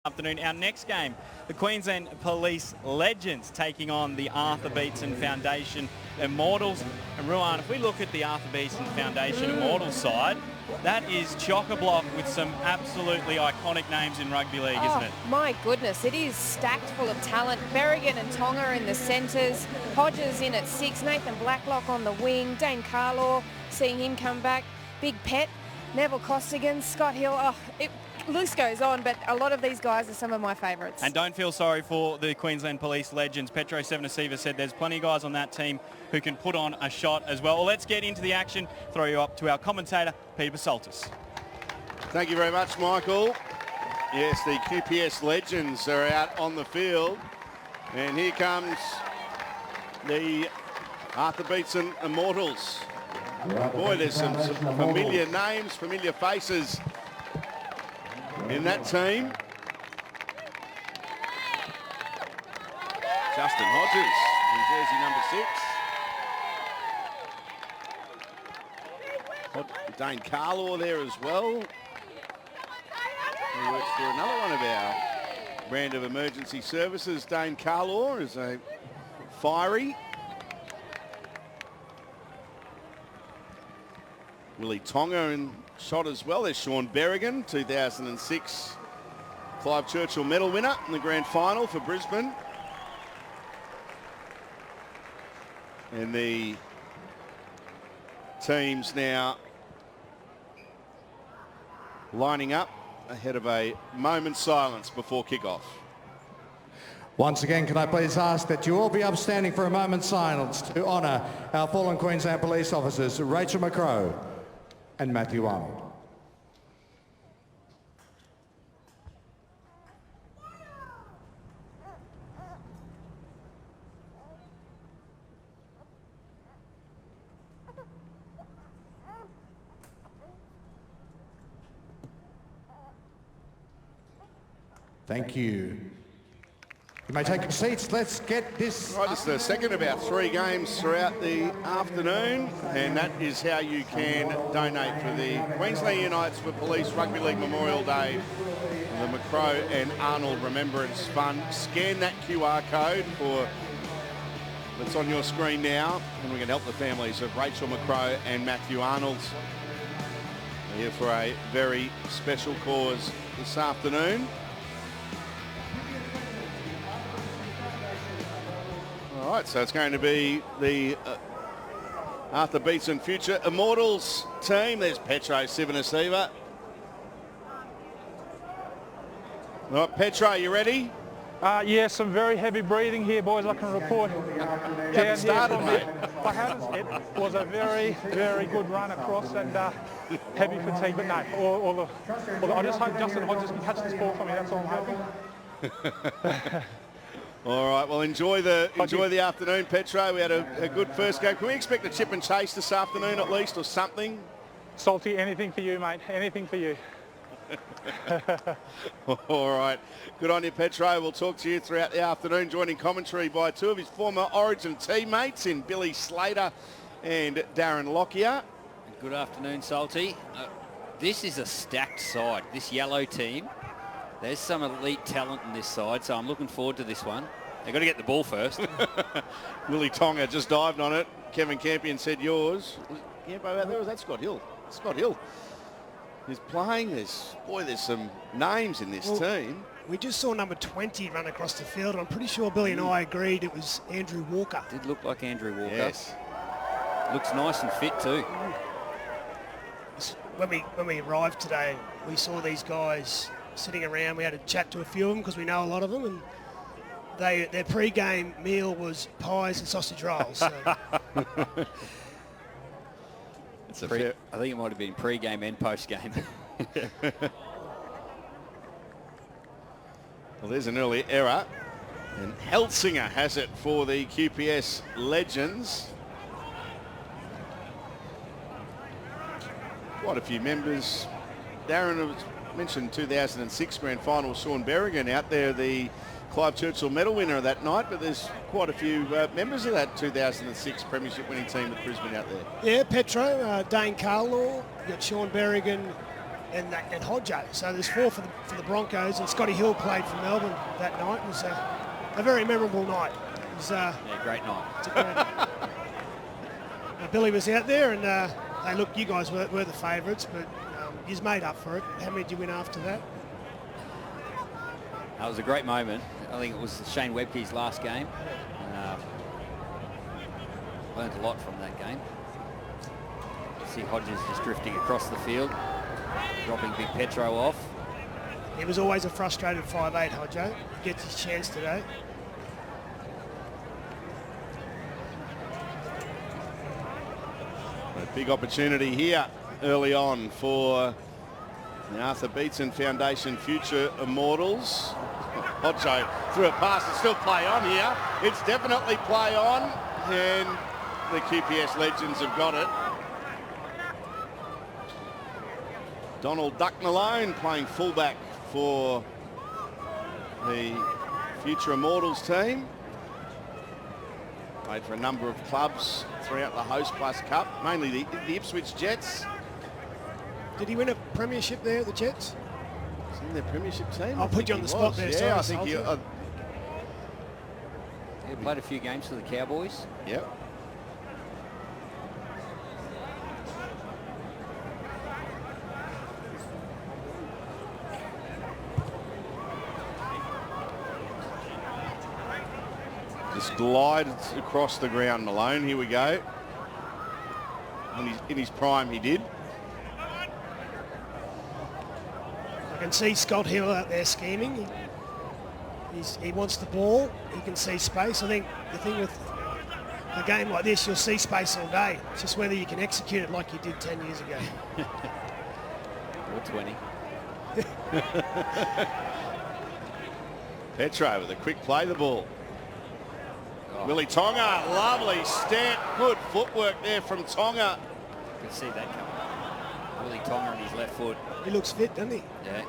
Afternoon. Our next game, the Queensland Police Legends taking on the Arthur Beetson Foundation Immortals. And Ruan, if we look at the Arthur Beetson Foundation Immortals side, that is chock-a-block with some absolutely iconic names in rugby league, isn't it? My goodness, it is stacked full of talent. Berrigan and Tonga in the centres, Hodges in at 6, Nathan Blacklock on the wing, Dane Carlaw, seeing him come back, Big Pet, Neville Costigan, Scott Hill. List goes on, but a lot of these guys are some of my favourites. And don't feel sorry for the Queensland Police Legends. Petro Sevenasiva said there's plenty of guys on that team who can put on a shot as well. Well, let's get into the action. Throw you up to our commentator, Peter Basaltis. Thank you very much, Michael. Yes, the QPS Legends are out on the field. And here comes the Arthur Beetson Immortals. Boy, there's some familiar names, familiar faces in that team. Justin Hodges in jersey number 6. Dane Carlaw there as well. He works for another one of our brand of emergency services. Dane Carlaw is a fiery. Willie Tonga in shot as well. There's Sean Berrigan, 2006 Clive Churchill medal winner in the grand final for Brisbane. And the teams now lining up ahead of a moment's silence before kickoff. Once again, can I please ask that you all be upstanding for a moment's silence to honour our fallen Queensland police officers, Rachel McCrow and Matthew Arnold. Thank you. You may take your seats. Let's get this. Right, it's the second of our 3 games throughout the afternoon, and that is how you can donate for the Queensland Unites for Police Rugby League Memorial Day, the McCrow and Arnold Remembrance Fund. Scan that QR code that's on your screen now, and we can help the families of Rachel McCrow and Matthew Arnold. We're here for a very special cause this afternoon. All right, so it's going to be the Arthur Beetson Future Immortals team. There's Petro Sevenasiva. All right, Petro, you ready? Yes, some very heavy breathing here, boys. I can report. You haven't started, mate. I haven't. It was a very, very good run across and heavy fatigue, but no. I just hope Justin Hodges can catch this ball for me. That's all I'm hoping. All right, well, enjoy the afternoon, Petro. We had a good first game. Can we expect a chip and chase this afternoon at least, or something? Salty, anything for you, mate. Anything for you. All right. Good on you, Petro. We'll talk to you throughout the afternoon, joining commentary by 2 of his former Origin teammates in Billy Slater and Darren Lockyer. Good afternoon, Salty. This is a stacked side, this yellow team. There's some elite talent in this side, so I'm looking forward to this one. They've got to get the ball first. Willie Tonga just dived on it. Kevin Campion said yours. Was Campo out there, or was that Scott Hill? Scott Hill. He's playing. There's some names in this team. We just saw number 20 run across the field. I'm pretty sure Billy and I agreed it was Andrew Walker. Did look like Andrew Walker. Yes. Looks nice and fit too. When we arrived today, we saw these guys sitting around. We had a chat to a few of them because we know a lot of them, and their pre-game meal was pies and sausage rolls. So. I think it might have been pre-game and post-game. Well, there's an early error, and Helsinger has it for the QPS Legends. Quite a few members. Darren mentioned 2006 grand final, Sean Berrigan out there, the Clive Churchill medal winner of that night, but there's quite a few members of that 2006 premiership winning team at Brisbane out there. Yeah, Petro, Dane Carlaw, you got Sean Berrigan, and Hodjo. So there's 4 for the Broncos, and Scotty Hill played for Melbourne that night. It was a very memorable night. It was, Yeah, great night. it's a great Billy was out there, and hey, look, you guys were the favourites, but he's made up for it. How many did you win after that? That was a great moment. I think it was Shane Webke's last game. Learned a lot from that game. See Hodges just drifting across the field, dropping Big Petro off. He was always a frustrated 5'8", Hodjo. Gets his chance today. A big opportunity here early on for the Arthur Beetson Foundation Future Immortals. Hodjo threw a pass and still play on here. It's definitely play on, and the QPS legends have got it. Donald Duck Malone playing fullback for the Future Immortals team. Played for a number of clubs throughout the Host Plus Cup, mainly the Ipswich Jets. Did he win a premiership there at the Jets? Is he in their premiership team? I'll put you on the spot there. Yeah, I sorry, think you... He played a few games for the Cowboys. Yep. Just glides across the ground, Malone. Here we go. In his prime, he did. I can see Scott Hill out there scheming. He wants the ball. He can see space. I think the thing with a game like this, you'll see space all day. It's just whether you can execute it like you did 10 years ago. Or 20. Petro with a quick play the ball. Willie Tonga, lovely stamp, good footwork there from Tonga. You can see that coming. Willie Tonga on his left foot. He looks fit, doesn't he? Yeah.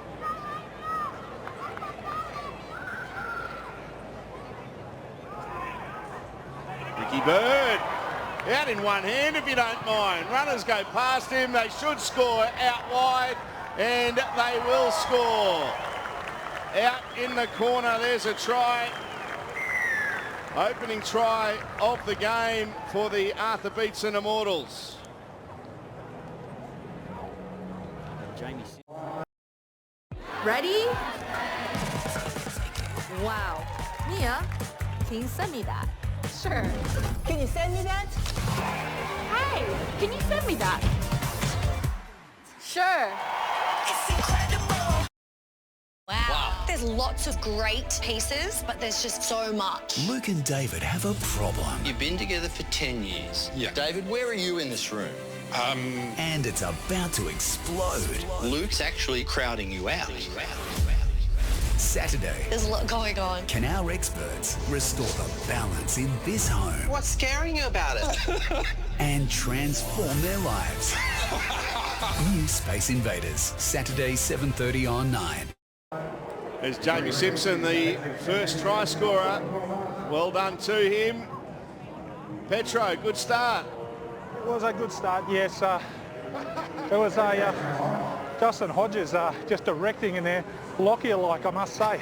Ricky Bird out in one hand if you don't mind. Runners go past him, they should score out wide, and they will score. Out in the corner, there's a try. Opening try of the game for the Arthur Beetson Immortals. Jamie. Ready? Wow. Mia, can you send me that? Sure. Can you send me that? Hey, can you send me that? Sure. Wow. There's lots of great pieces, but there's just so much. Luke and David have a problem. You've been together for 10 years. Yeah. David, where are you in this room? And it's about to explode. Luke's actually crowding you out. Saturday. There's a lot going on. Can our experts restore the balance in this home? What's scaring you about it? And transform their lives. New Space Invaders, Saturday 7:30 on 9. There's Jamie Simpson, the first try scorer. Well done to him. Petro, good start. It was a good start, yes. It was Justin Hodges just directing in there, Lockyer-like, I must say.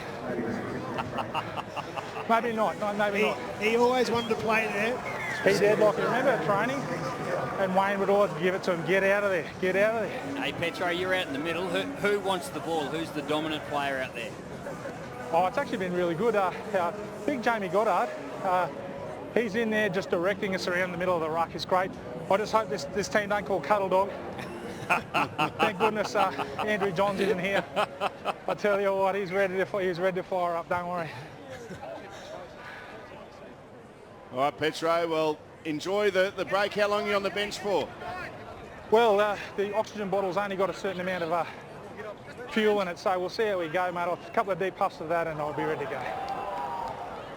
Maybe not, maybe not. He always wanted to play there. He did, like, remember at training? And Wayne would always give it to him, get out of there, get out of there. Hey, Petro, you're out in the middle. Who wants the ball? Who's the dominant player out there? Oh, it's actually been really good. Big Jamie Goddard, he's in there just directing us around the middle of the ruck. It's great. I just hope this team don't call Cuddle Dog. Thank goodness Andrew Johns isn't here. I tell you what, he's ready to fire up, don't worry. All right, Petro, well, enjoy the break. How long are you on the bench for? Well, the oxygen bottle's only got a certain amount of fuel in it, so we'll see how we go, mate. A couple of deep puffs of that and I'll be ready to go.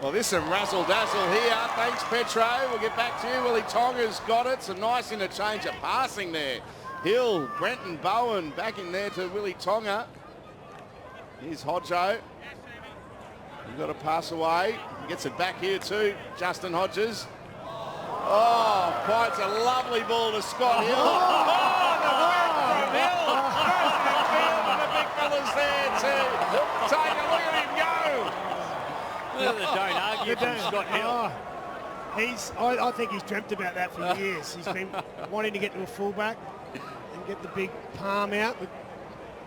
Well, there's some razzle-dazzle here. Thanks, Petro. We'll get back to you. Willie Tonga's got it. Some nice interchange of passing there. Hill, Brenton, Bowen back in there to Willie Tonga. Here's Hodjo. You've got to pass away. He gets it back here too, Justin Hodges. Oh, quite a lovely ball to Scott Hill. Oh, the work from Hill. Take a look at him go. Look at the don't argue from Scott Hill. I think he's dreamt about that for years. He's been wanting to get to a fullback and get the big palm out. But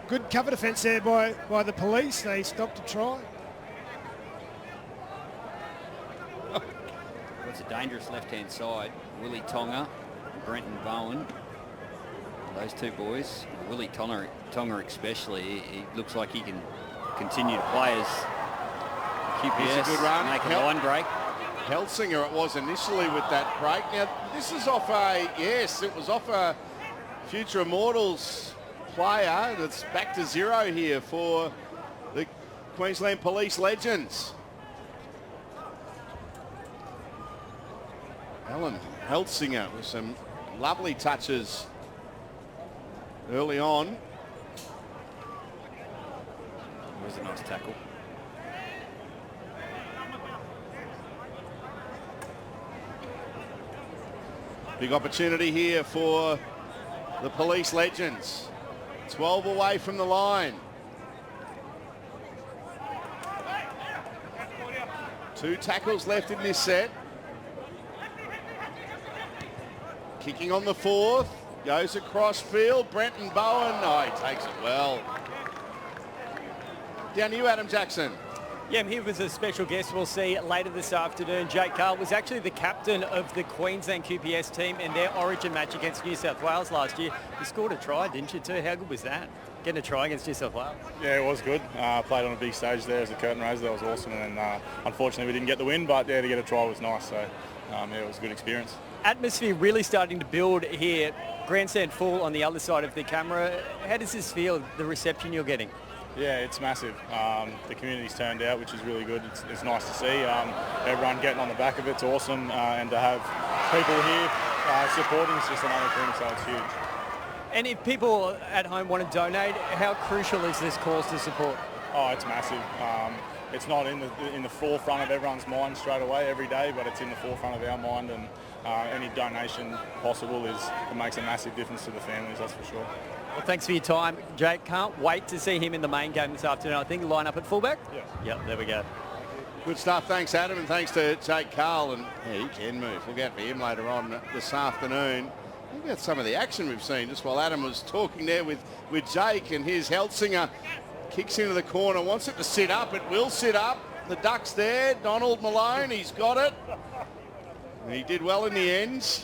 good cover defence there by the police. They stopped to try. It's a dangerous left-hand side. Willie Tonga, Brenton Bowen. Those two boys. Willie Tonga especially. He looks like he can continue to play as QPS. It's a good run. Make a line break. Helsinger it was initially with that break. Now, this is off it was off a future Immortals player. That's back to zero here for the Queensland Police Legends. Alan Helsinger with some lovely touches early on. It was a nice tackle. Big opportunity here for the Police Legends. 12 away from the line. 2 tackles left in this set. Kicking on the 4th. Goes across field. Brenton Bowen. Oh, he takes it well. Down to you, Adam Jackson. Yeah, he was a special guest we'll see later this afternoon. Jake Carl was actually the captain of the Queensland QPS team in their origin match against New South Wales last year. You scored a try, didn't you, too? How good was that? Getting a try against New South Wales. Yeah, it was good. Played on a big stage there as a curtain raiser. That was awesome. And unfortunately, we didn't get the win, but yeah, to get a try was nice. So yeah, it was a good experience. Atmosphere really starting to build here. Grandstand full on the other side of the camera. How does this feel, the reception you're getting? Yeah, it's massive. The community's turned out, which is really good. It's nice to see. Everyone getting on the back of it's awesome. And to have people here supporting is just another thing, so it's huge. And if people at home want to donate, how crucial is this cause to support? Oh, it's massive. It's not in the forefront of everyone's mind straight away every day, but it's in the forefront of our mind, and any donation possible it makes a massive difference to the families, that's for sure. Well, thanks for your time, Jake. Can't wait to see him in the main game this afternoon. I think line up at fullback? Yeah. Yep, there we go. Good stuff. Thanks, Adam, and thanks to Jake Carl. And yeah, he can move. We'll get for him later on this afternoon. Look at some of the action we've seen just while Adam was talking there with Jake, and here's Helsinger. Kicks into the corner, wants it to sit up. It will sit up. The Duck's there. Donald Malone, he's got it. And he did well in the end.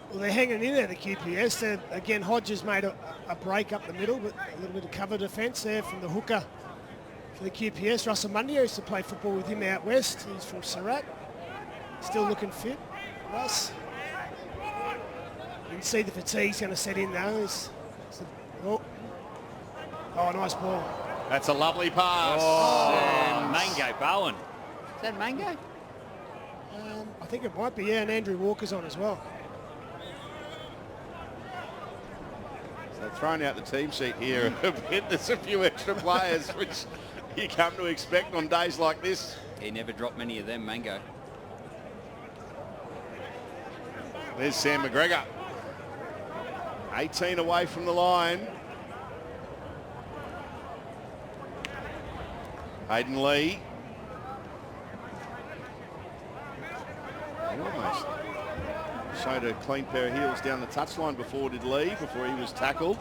Well, they're hanging in there, the QPS. Again, Hodges made a break up the middle, but a little bit of cover defence there from the hooker for the QPS. Russell Mundy used to play football with him out west. He's from Surat. Still looking fit, Russ. You can see the fatigue's going to set in though. Oh, nice ball. That's a lovely pass. Oh, Mango Bowen. Is that Mango? I think it might be, yeah, and Andrew Walker's on as well. So they've thrown out the team sheet here a bit. There's a few extra players, which you come to expect on days like this. He never dropped many of them, Mango. There's Sam McGregor. 18 away from the line. Hayden Lee. He almost showed a clean pair of heels down the touchline before he was tackled.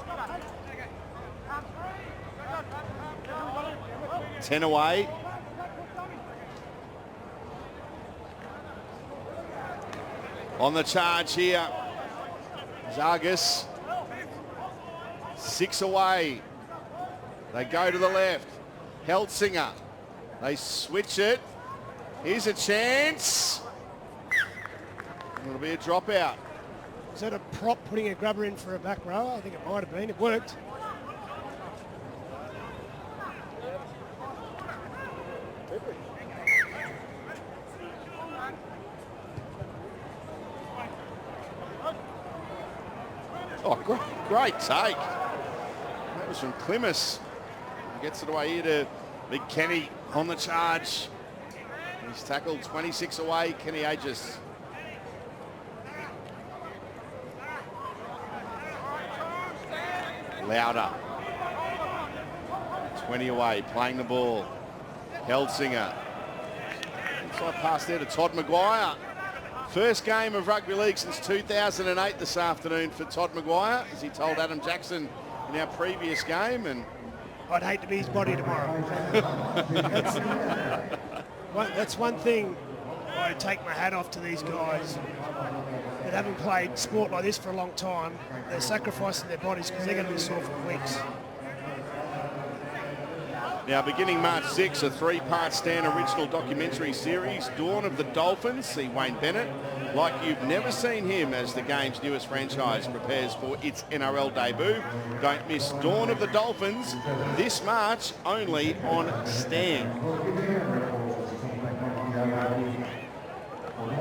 10 away. On the charge here, Zargis. 6 away. They go to the left. Helsinger. They switch it. Here's a chance. It'll be a dropout. Is that a prop putting a grubber in for a back row? I think it might have been. It worked. Oh, great take. That was from Klimas. He gets it away here to Big Kenny on the charge. He's tackled 26 away. Kenny Aegis. Louder. 20 away, playing the ball. Heldsinger. Inside pass there to Todd Maguire. First game of rugby league since 2008 this afternoon for Todd Maguire, as he told Adam Jackson in our previous game. And I'd hate to be his body tomorrow. That's one thing I take my hat off to these guys that haven't played sport like this for a long time. They're sacrificing their bodies because they're going to be sore for weeks. Now, beginning March 6, a 3-part Stan original documentary series, Dawn of the Dolphins. See Wayne Bennett like you've never seen him as the game's newest franchise prepares for its NRL debut. Don't miss Dawn of the Dolphins this March, only on Stan.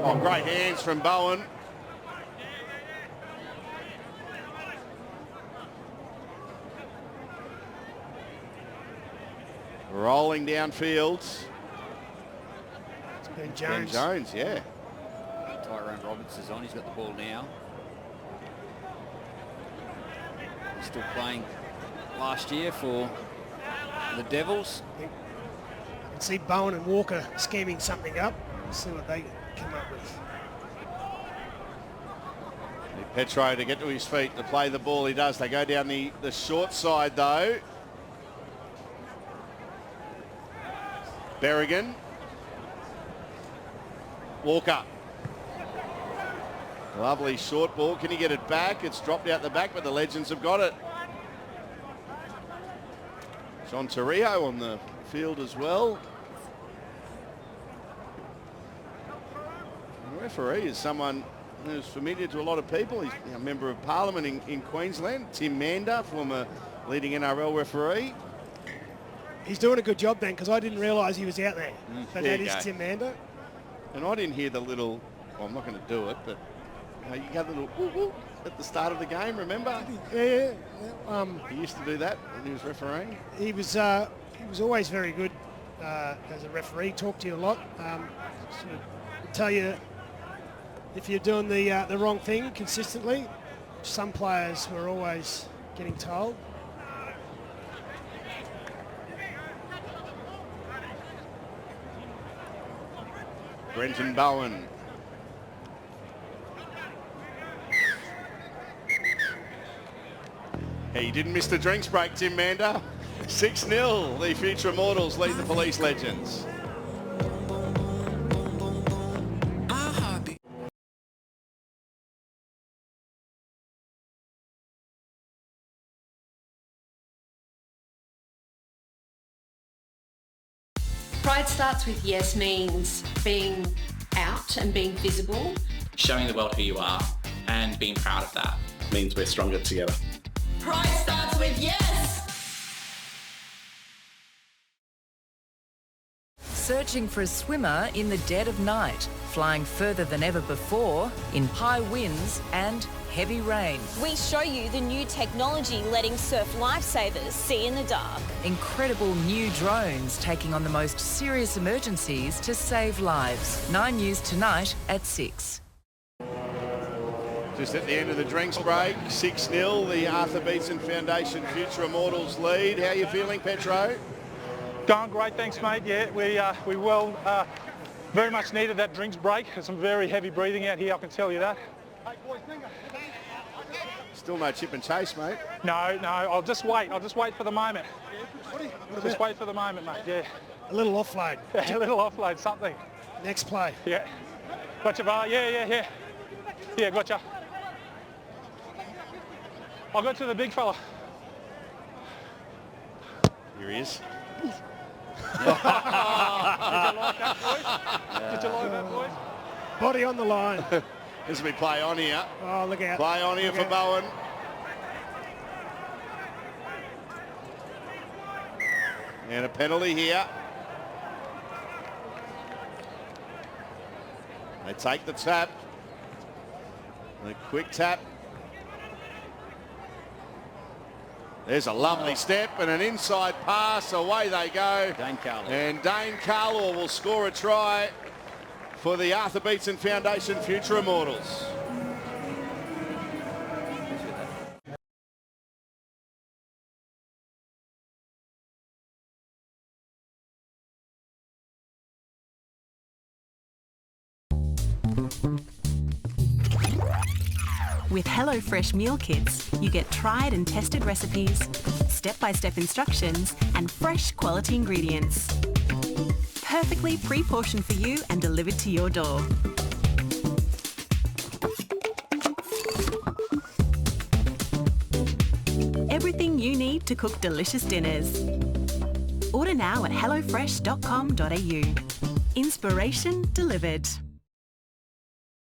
Oh, great hands from Bowen. Rolling downfield. It's Ben Jones. Ben Jones, yeah. Tyrone Roberts is on. He's got the ball now. He's still playing last year for the Devils. You can see Bowen and Walker scheming something up. See what they come up with. Petro to get to his feet to play the ball. He does. They go down the short side though. Berrigan. Walker. Lovely short ball. Can he get it back? It's dropped out the back, but the Legends have got it. John Torrio on the field as well. The referee is someone who's familiar to a lot of people. He's a member of Parliament in Queensland. Tim Mander, former leading NRL referee. He's doing a good job then, because I didn't realise he was out there. But There that you is go. Tim Mander. And I didn't hear the little, well, I'm not going to do it, but you got a little woo woo at the start of the game, remember? Yeah. He used to do that when he was refereeing. He was always very good as a referee. Talked to you a lot. Sort of tell you if you're doing the wrong thing consistently. Some players were always getting told. Brenton Bowen. He didn't miss the drinks break, Tim Mander. 6-0, the future Immortals lead the Police Legends. Pride starts with yes means being out and being visible. Showing the world who you are and being proud of that. Means we're stronger together. Pride starts with yes! Searching for a swimmer in the dead of night, flying further than ever before in high winds and heavy rain. We show you the new technology letting surf lifesavers see in the dark. Incredible new drones taking on the most serious emergencies to save lives. 9 News tonight at 6. Just at the end of the drinks break, 6-0, the Arthur Beetson Foundation Future Immortals lead. How are you feeling, Petro? Going great, thanks, mate. Yeah, we very much needed that drinks break. There's some very heavy breathing out here, I can tell you that. Still no chip and chase, mate. No, I'll just wait for the moment. Just wait for the moment, mate, yeah. A little offload. A little offload, something. Next play. Yeah. Gotcha, Bar. Yeah. Yeah, gotcha. I'll go to the big fella. Here he is. Did you like that, boys? Did you like that, boys? Body on the line. As we play on here. Oh, look out. Play on here Look for out. Bowen. And a penalty here. They take the tap. The quick tap. There's a lovely step and an inside pass. Away they go. Dane Carlaw. And Dane Carlaw will score a try for the Arthur Beetson Foundation Future Immortals. With HelloFresh meal kits, you get tried and tested recipes, step-by-step instructions, and fresh quality ingredients. Perfectly pre-portioned for you and delivered to your door. Everything you need to cook delicious dinners. Order now at hellofresh.com.au. Inspiration delivered.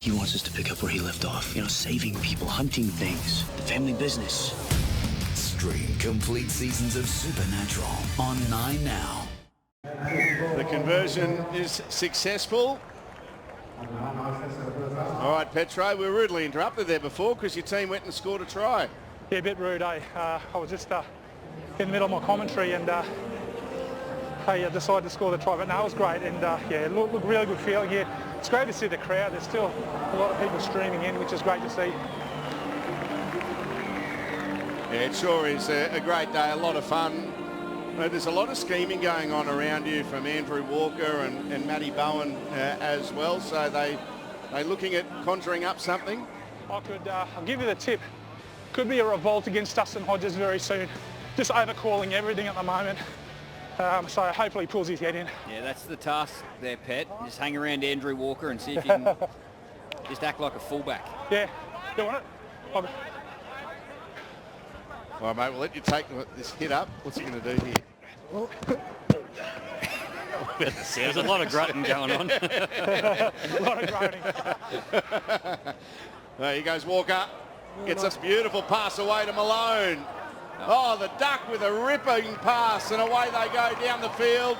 He wants us to pick up where he left off. You know, saving people, hunting things, the family business. Stream complete seasons of Supernatural on 9 now. The conversion is successful. All right, Petro, we were rudely interrupted there before because your team went and scored a try. Yeah, a bit rude, eh? I was just in the middle of my commentary and I decided to score the try, but no, it was great. And yeah, look, really good feeling here. It's great to see the crowd. There's still a lot of people streaming in, which is great to see. Yeah, it sure is a great day, a lot of fun. There's a lot of scheming going on around you from Andrew Walker and Matty Bowen as well. So they looking at conjuring up something. I'll give you the tip. Could be a revolt against Dustin Hodges very soon. Just overcalling everything at the moment. So hopefully he pulls his head in. Yeah, that's the task there, Pet. Just hang around Andrew Walker and see if you can just act like a fullback. Yeah, you want it? All right, mate, we'll let you take this hit up. What's he going to do here? Well, there's a lot of grunting going on. A lot of groaning. There he goes, Walker. Gets a beautiful pass away to Malone. Oh, the duck with a ripping pass, and away they go down the field.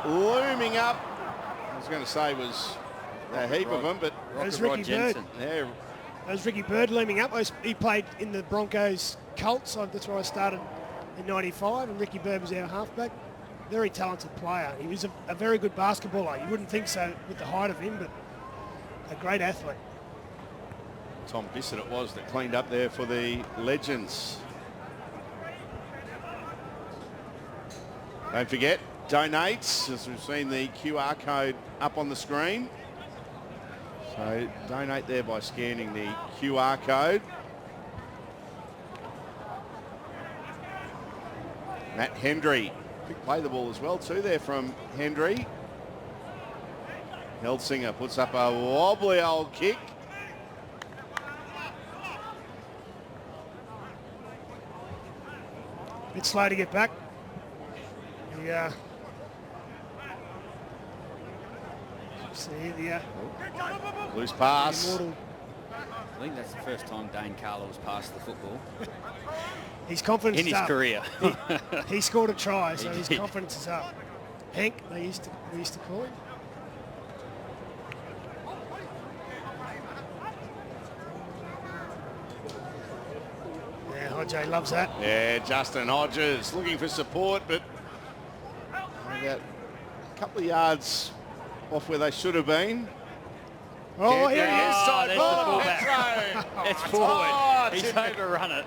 Looming up. I was going to say was a heap of them, but There's Ricky Bird. Yeah. There's Ricky Bird looming up. He played in the Broncos Colts. That's where I started in '95, and Ricky Bird was our halfback. Very talented player. He was a very good basketballer. You wouldn't think so with the height of him, but a great athlete. Tom Bissett it was that cleaned up there for the Legends. Don't forget, donate, as we've seen the QR code up on the screen. So donate there by scanning the QR code. Matt Hendry, quick play the ball as well too there from Hendry. Helsinger puts up a wobbly old kick. Bit slow to get back. Yeah. See the loose pass. Immortal. I think that's the first time Dane Carlo's passed the football. His confidence in is his up. career. He scored a try, so his did. confidence is up. Hank, we used to call him. Yeah, Hodge loves that. Yeah, Justin Hodges looking for support, but about a couple of yards off where they should have been. Oh, here he is. Side there's ball, the fullback. It's forward. Oh, He's overrun it.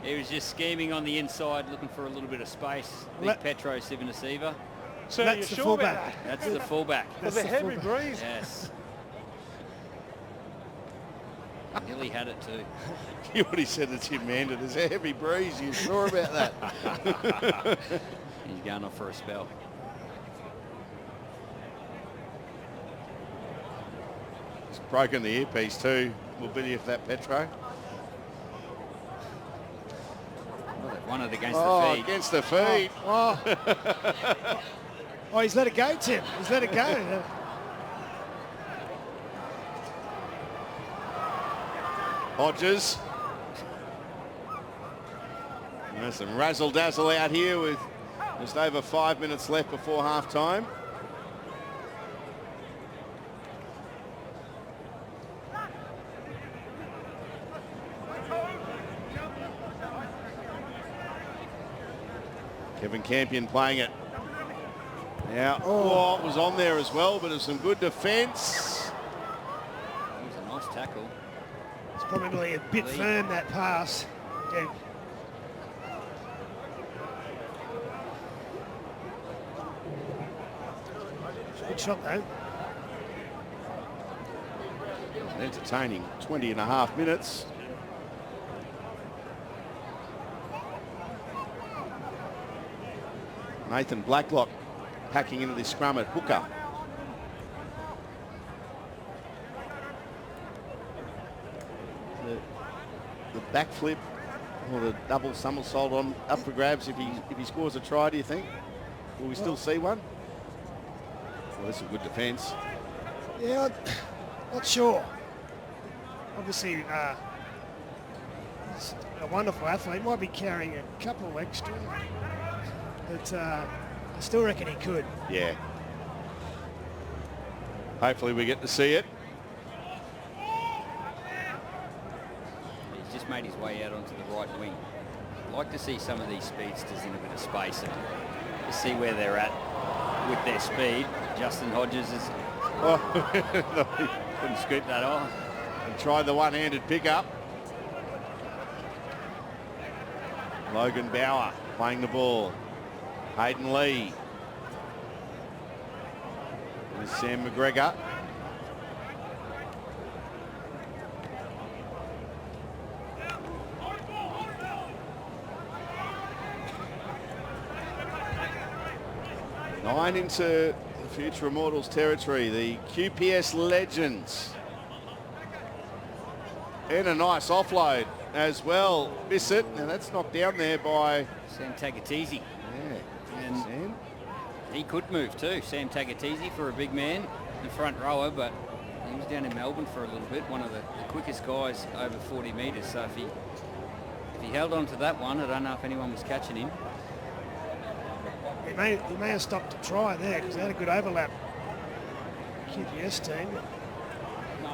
He was just scheming on the inside, looking for a little bit of space. Big Petro Sivanasiva. So that's you're the sure fullback. about that? That's the fullback. Was a heavy breeze. Yes. Nearly had it too. You what he said to Tim Mander, there's a heavy breeze, you sure about that? He's going off for a spell. He's broken the earpiece too. Mobility for that Petro. One of against Oh, the feet. against the feet. Oh, he's let it go, Tim. He's let it go. Hodges. There's some razzle-dazzle out here with just over 5 minutes left before half-time. Kevin Campion playing it. Now, it was on there as well, but it's some good defence. It was a nice tackle. It's probably a bit firm, that pass. Yeah. Good shot, though. An entertaining 20.5 minutes. Nathan Blacklock packing into this scrum at hooker. The backflip or the double somersault on up for grabs if he scores a try, do you think? Will we still see one? Well, this is a good defence. Yeah, not sure. Obviously, he's a wonderful athlete. Might be carrying a couple extra, but I still reckon he could. Yeah. Hopefully we get to see it. He's just made his way out onto the right wing. I'd like to see some of these speedsters in a bit of space and to see where they're at with their speed. Justin Hodges is... Oh, couldn't scoop that off. And tried the one-handed pickup. Logan Bauer playing the ball. Hayden Lee. There's Sam McGregor. Nine into the future Immortals territory, the QPS Legends. And a nice offload as well. Beetson, and that's knocked down there by Sam Tagatese. Yeah, and Sam. He could move too. Sam Tagatese for a big man, the front rower, but he was down in Melbourne for a little bit, one of the quickest guys over 40 metres. So if he held on to that one, I don't know if anyone was catching him. He may have stopped to try there because they had a good overlap. QPS team.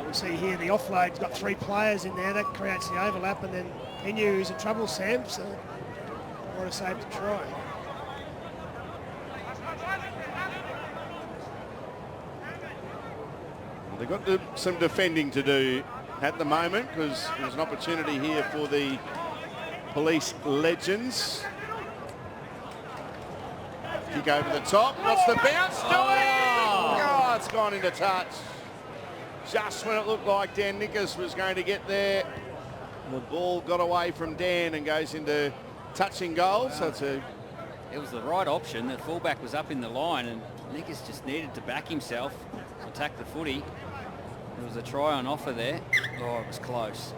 We see here the offload's got 3 players in there. That creates the overlap, and then he knew he was in trouble, Sam, so what a save to try. They've got some defending to do at the moment because there's an opportunity here for the Police Legends. Kick over the top. What's the bounce doing? Oh, it's gone into touch. Just when it looked like Dan Nickus was going to get there, the ball got away from Dan and goes into touching goal. So it was the right option. The fullback was up in the line and Nickus just needed to back himself, attack the footy. There was a try on offer there. Oh, it was close.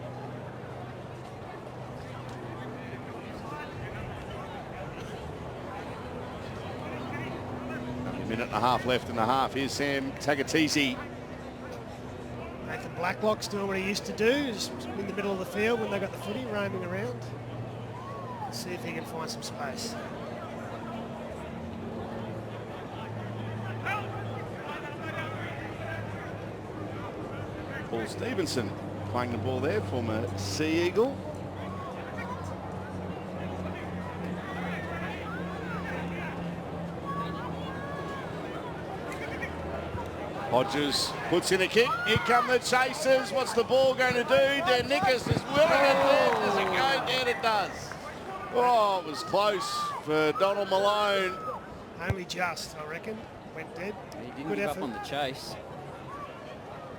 A minute and a half left in the half. Here's Sam Tagatese. Nathan Blacklock's doing what he used to do, just in the middle of the field when they got the footy, roaming around. Let's see if he can find some space. Paul Stevenson playing the ball there, former Sea Eagle. Hodges puts in a kick. Here come the chasers. What's the ball going to do? Dan Nickus is willing it there. Does it go? Down it does. Oh, it was close for Donald Malone. Only just, I reckon. Went dead. He didn't give up on the chase.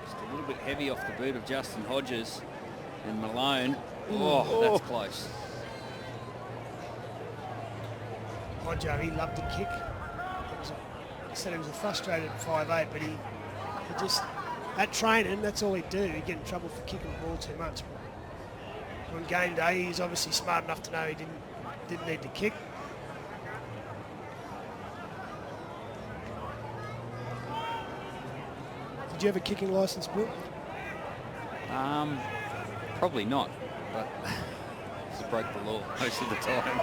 Just a little bit heavy off the boot of Justin Hodges and Malone. Oh, that's close. Hodjo, he loved the kick. He said he was a frustrated 5'8", but he just, at training, that's all he'd do. He'd get in trouble for kicking the ball too much. But on game day, he's obviously smart enough to know he didn't need to kick. Did you have a kicking license, Bill? Probably not, but just broke the law most of the time.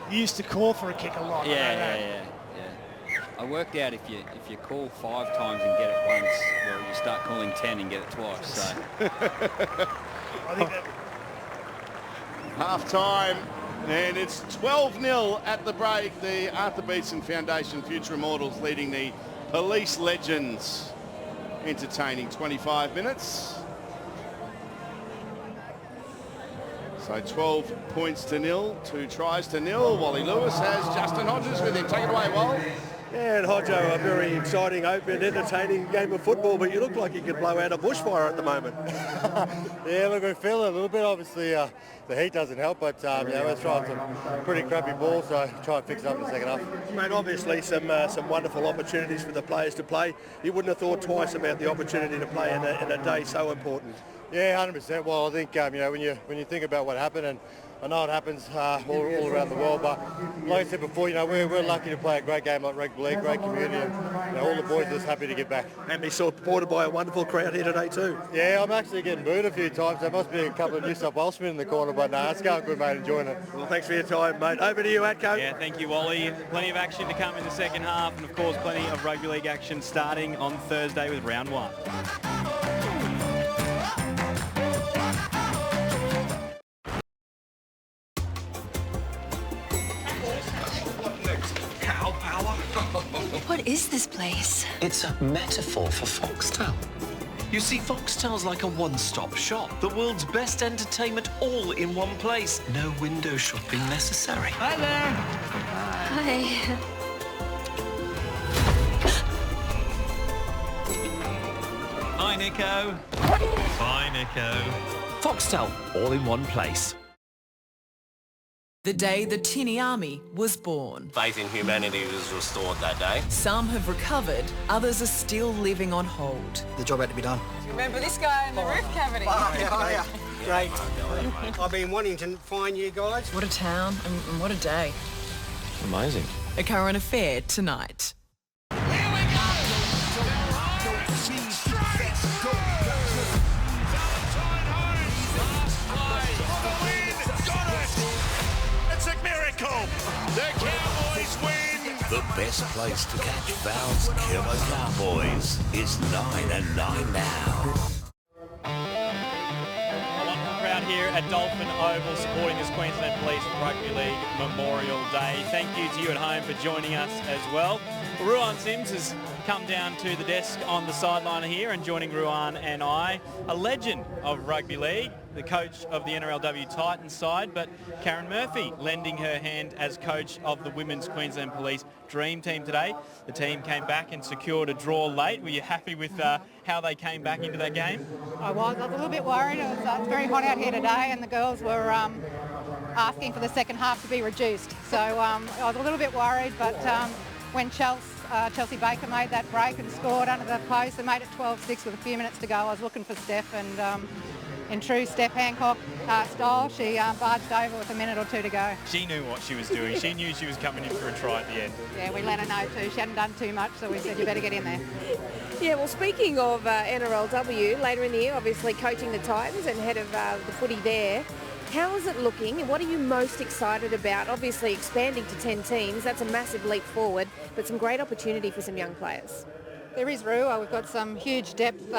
You used to call for a kick a lot. Yeah. I worked out if you call 5 times and get it once, well, you start calling 10 and get it twice. So I think that half time, and it's 12-0 at the break. The Arthur Beetson Foundation Future Immortals leading the Police Legends. Entertaining 25 minutes. So 12 points to 0, 2 tries to 0. Wally Lewis has Justin Hodges with him. Take it away, Wally. Yeah, and Hodjo, a very exciting, open, entertaining game of football, but you look like you could blow out a bushfire at the moment. Yeah, look, we feel it a little bit. Obviously, the heat doesn't help, but we're trying some pretty crappy balls, so try and fix it up in the second half. Mate, obviously some wonderful opportunities for the players to play. You wouldn't have thought twice about the opportunity to play in a day so important. Yeah, 100%. Well, I think when you think about what happened, and I know it happens all around the world, but like I said before, we're lucky to play a great game like rugby league, great community, and all the boys are just happy to get back. And be supported by a wonderful crowd here today too. Yeah, I'm actually getting booed a few times. There must be a couple of New South Welshman in the corner, but no, it's going good, mate. Enjoying it. Well, thanks for your time, mate. Over to you, Atco. Yeah, thank you, Wally. Plenty of action to come in the second half, and of course, plenty of rugby league action starting on Thursday with round 1. What is this place? It's a metaphor for Foxtel. You see, Foxtel's like a one-stop shop. The world's best entertainment all in one place. No window shopping necessary. Hi there. Hi. Hi, Nico. Bye, Nico. Foxtel, all in one place. The day the Tinny Army was born. Faith in humanity was restored that day. Some have recovered, others are still living on hold. The job had to be done. Remember this guy in the roof cavity? Yeah. Great. I've been wanting to find you guys. What a town and what a day. Amazing. A current affair tonight. The Cowboys win! The best place to catch Val's Killer Cowboys is 9 and 9 now. A wonderful crowd here at Dolphin Oval supporting this Queensland Police Rugby League Memorial Day. Thank you to you at home for joining us as well. Ruan Sims has come down to the desk on the sideline here, and joining Ruan and I, a legend of rugby league, the coach of the NRLW Titans side, but Karen Murphy lending her hand as coach of the Women's Queensland Police Dream Team today. The team came back and secured a draw late. Were you happy with how they came back into that game? I was a little bit worried. It's very hot out here today, and the girls were asking for the second half to be reduced. So I was a little bit worried, but when Chelsea Baker made that break and scored under the post and made it 12-6 with a few minutes to go, I was looking for Steph, and in true Steph Hancock style, she barged over with a minute or two to go. She knew what she was doing. She knew she was coming in for a try at the end. Yeah, we let her know too. She hadn't done too much, so we said, you better get in there. Yeah, well, speaking of NRLW, later in the year, obviously coaching the Titans and head of the footy there, how is it looking? What are you most excited about? Obviously expanding to 10 teams, that's a massive leap forward, but some great opportunity for some young players. There is, Rua. We've got some huge depth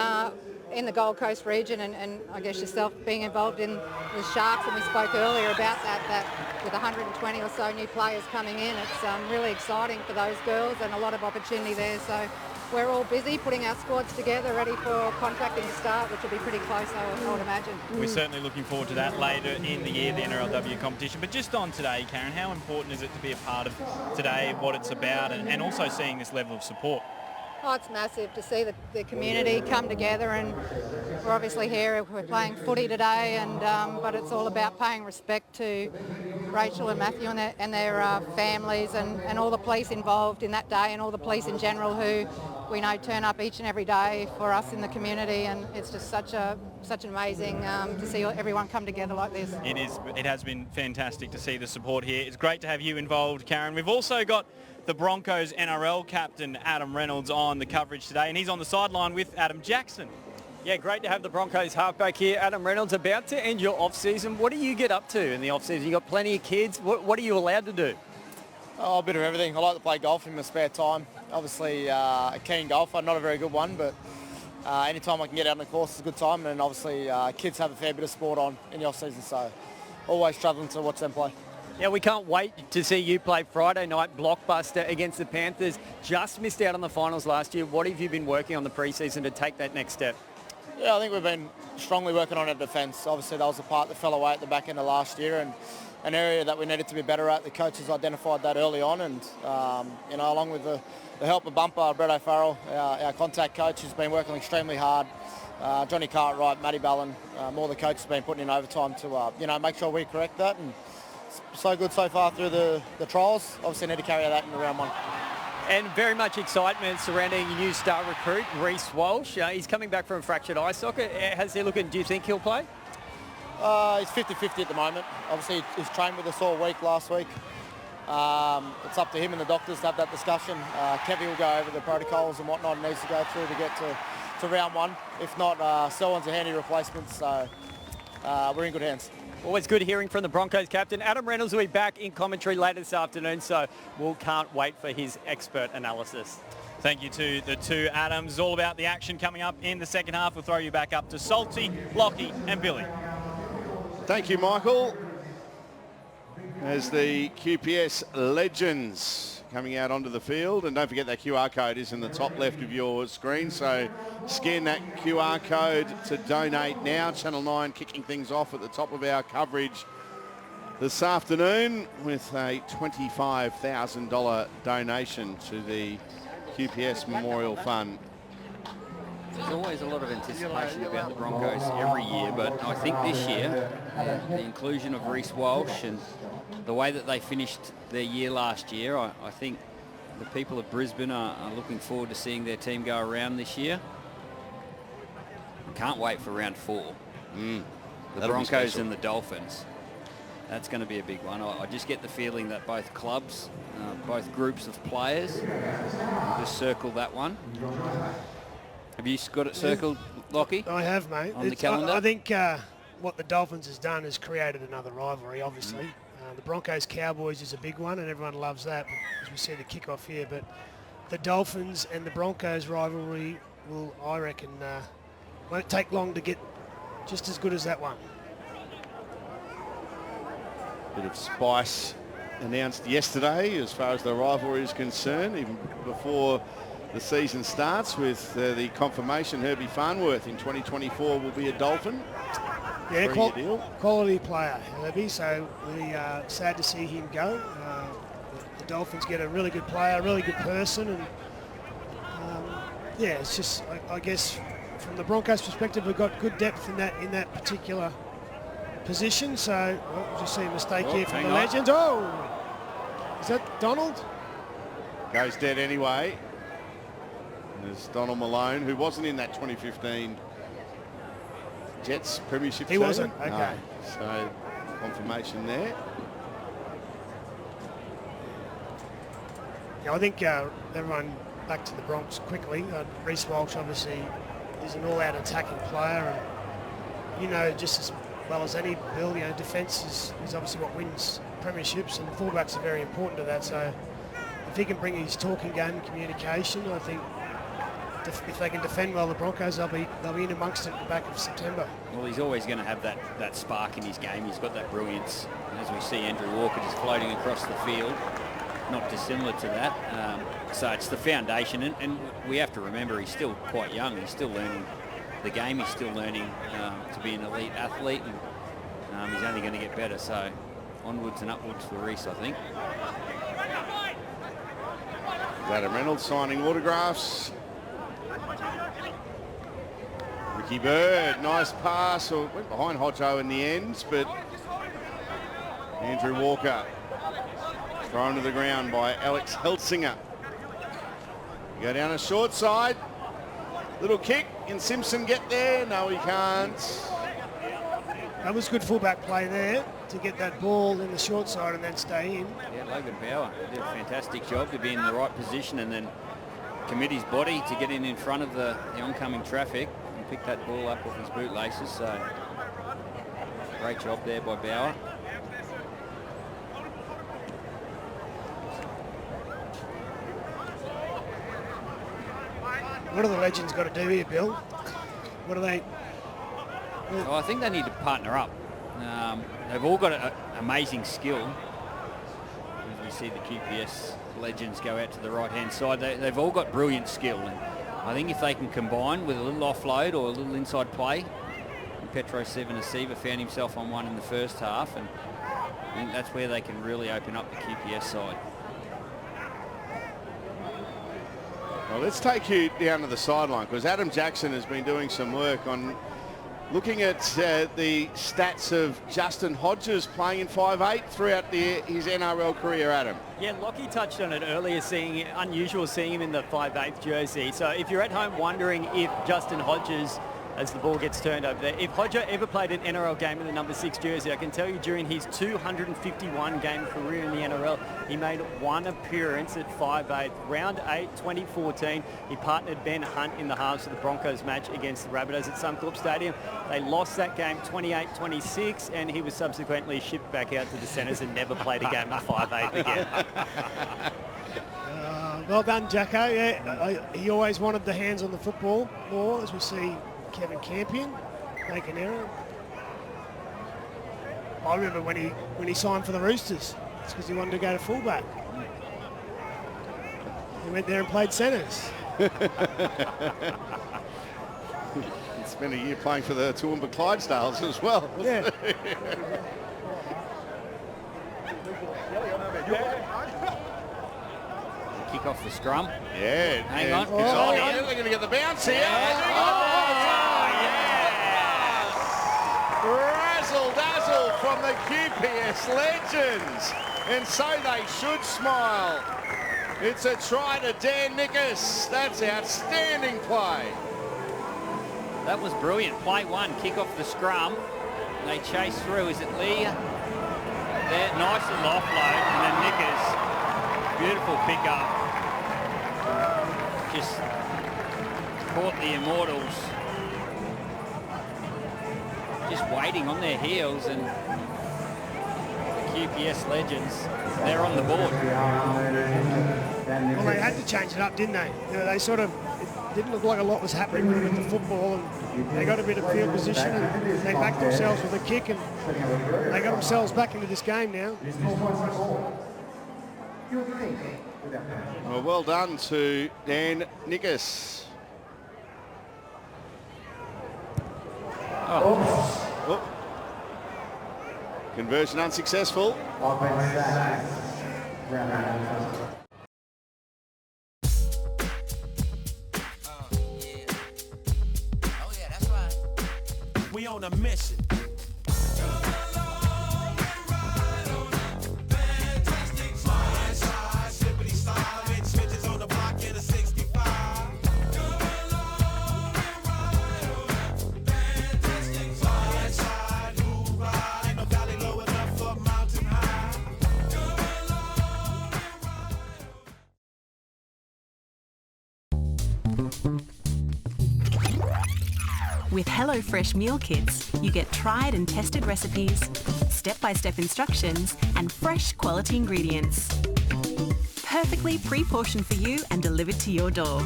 in the Gold Coast region, and I guess yourself being involved in the Sharks, and we spoke earlier about that with 120 or so new players coming in, it's really exciting for those girls and a lot of opportunity there. So we're all busy putting our squads together, ready for contracting to start, which will be pretty close, I would imagine. We're certainly looking forward to that later in the year, the NRLW competition. But just on today, Karen, how important is it to be a part of today, what it's about, and also seeing this level of support? Oh, it's massive to see the community come together, and we're obviously here, we're playing footy today, and but it's all about paying respect to Rachel and Matthew and their families, and all the police involved in that day, and all the police in general who we know turn up each and every day for us in the community, and it's just such an amazing to see everyone come together like this. It is. It has been fantastic to see the support here. It's great to have you involved, Karen. We've also got the Broncos NRL captain Adam Reynolds on the coverage today, and he's on the sideline with Adam Jackson. Yeah, great to have the Broncos halfback here. Adam Reynolds, about to end your off-season. What do you get up to in the off-season? You got plenty of kids. What are you allowed to do? Oh, a bit of everything. I like to play golf in my spare time. Obviously, a keen golfer, not a very good one, but anytime I can get out on the course is a good time. And obviously, kids have a fair bit of sport on in the off-season, so always travelling to watch them play. Yeah, we can't wait to see you play Friday night blockbuster against the Panthers. Just missed out on the finals last year. What have you been working on the pre-season to take that next step? Yeah, I think we've been strongly working on our defence. Obviously, that was the part that fell away at the back end of last year, and an area that we needed to be better at. The coaches identified that early on, and along with the help of Bumper, Brett O'Farrell, our contact coach, who's been working extremely hard. Johnny Cartwright, Matty Ballon, more the coaches have been putting in overtime to make sure we correct that. And so good so far through the trials. Obviously need to carry that into round 1. And very much excitement surrounding your new star recruit, Reece Walsh. He's coming back from fractured eye socket. How's he looking? Do you think he'll play? He's 50-50 at the moment. Obviously, he's trained with us all week last week. It's up to him and the doctors to have that discussion. Kevy will go over the protocols and whatnot he needs to go through to get to round 1. If not, Selwyn's a handy replacement, so we're in good hands. Always good hearing from the Broncos captain. Adam Reynolds will be back in commentary later this afternoon, so we can't wait for his expert analysis. Thank you to the two Adams. All about the action coming up in the second half. We'll throw you back up to Salty, Lockie and Billy. Thank you, Michael. As the QPS legends coming out onto the field. And don't forget that QR code is in the top left of your screen. So scan that QR code to donate now. Channel 9 kicking things off at the top of our coverage this afternoon with a $25,000 donation to the QPS Memorial Fund. There's always a lot of anticipation about the Broncos every year, but I think this year, the inclusion of Reece Walsh and the way that they finished their year last year, I think the people of Brisbane are looking forward to seeing their team go around this year. Can't wait for round 4. The Broncos and the Dolphins. That's going to be a big one. I just get the feeling that both clubs, both groups of players, will just circle that one. Have you got it circled, Lockie? I have, mate. On the calendar? I think what the Dolphins has done is created another rivalry, obviously. The Broncos-Cowboys is a big one, and everyone loves that, as we see the kickoff here. But the Dolphins and the Broncos rivalry will, I reckon, won't take long to get just as good as that one. Bit of spice announced yesterday as far as the rivalry is concerned, even before the season starts, with the confirmation Herbie Farnworth in 2024 will be a Dolphin. Yeah, quality player, Herbie, so really sad to see him go. The Dolphins get a really good player, a really good person, and yeah, it's just, I guess, from the Broncos' perspective, we've got good depth in that particular position. So, we'll just see a mistake here from the Legends. Oh, is that Donald? Goes dead anyway. There's Donald Malone, who wasn't in that 2015 Jets premiership He wasn't, okay. No. So, confirmation there. Yeah, I think everyone back to the Bronx quickly. Reece Walsh obviously is an all-out attacking player, and just as well as any, Bill, defence is obviously what wins premierships, and fullbacks are very important to that. So if he can bring his talking game, communication, I think if they can defend well, the Broncos, they'll be in amongst it at the back of September. Well, he's always going to have that spark in his game. He's got that brilliance. As we see Andrew Walker just floating across the field, not dissimilar to that. So it's the foundation, and we have to remember he's still quite young. He's still learning the game. He's still learning to be an elite athlete, and he's only going to get better. So onwards and upwards for Reece, I think. Adam Reynolds signing autographs. Ricky Bird, nice pass. Went behind Hodjo in the end, but Andrew Walker thrown to the ground by Alex Helsinger. Go down a short side. Little kick. Can Simpson get there? No, he can't. That was good fullback play there to get that ball in the short side and then stay in. Yeah, Logan Bauer did a fantastic job to be in the right position and then commit his body to get in front of the oncoming traffic and pick that ball up off his bootlaces. So great job there by Bauer. What do the Legends got to do here, Bill? What do they... Well, I think they need to partner up. They've all got an amazing skill. As we see the QPS Legends go out to the right-hand side, they've all got brilliant skill. And I think if they can combine with a little offload or a little inside play, and Petro Sevenasiva found himself on one in the first half, and I think that's where they can really open up the QPS side. Well, let's take you down to the sideline because Adam Jackson has been doing some work on looking at the stats of Justin Hodges playing in 5'8" throughout his NRL career, Adam. Yeah, Lockie touched on it earlier, unusual seeing him in the 5'8" jersey. So if you're at home wondering if Justin Hodges, as the ball gets turned over there, if Hodger ever played an NRL game in the number 6 jersey, I can tell you during his 251 game career in the NRL, he made one appearance at 5'8". Round 8, 2014, he partnered Ben Hunt in the halves of the Broncos match against the Rabbitohs at Suncorp Stadium. They lost that game 28-26, and he was subsequently shipped back out to the centres and never played a game at 5'8" again. Well done, Jacko. Yeah, he always wanted the hands on the football more, as we see Kevin Campion make an error. I remember when he signed for the Roosters, it's because he wanted to go to fullback. He went there and played centres. He spent a year playing for the Toowoomba Clydesdales as well. Yeah. Kick off the scrum. Yeah. Hang on. It's on here. They're going to get the bounce here. Razzle dazzle from the QPS legends. And so they should smile. It's a try to Dan Nickus. That's outstanding play. That was brilliant. Play 1, kick off the scrum. They chase through. Is it Lee? There, nice little offload. And then Nickus, beautiful pickup. Just caught the Immortals just waiting on their heels, and the QPS legends, they're on the board. Well, they had to change it up, didn't they? You know, they sort of, it didn't look like a lot was happening with the football, and they got a bit of field position, and they backed themselves with a kick, and they got themselves back into this game now. Well done to Dan Nickus. Oh. Conversion unsuccessful. We on a mission. With HelloFresh meal kits, you get tried and tested recipes, step-by-step instructions, and fresh quality ingredients. Perfectly pre-portioned for you and delivered to your door.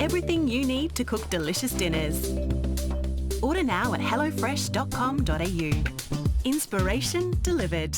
Everything you need to cook delicious dinners. Order now at hellofresh.com.au. Inspiration delivered.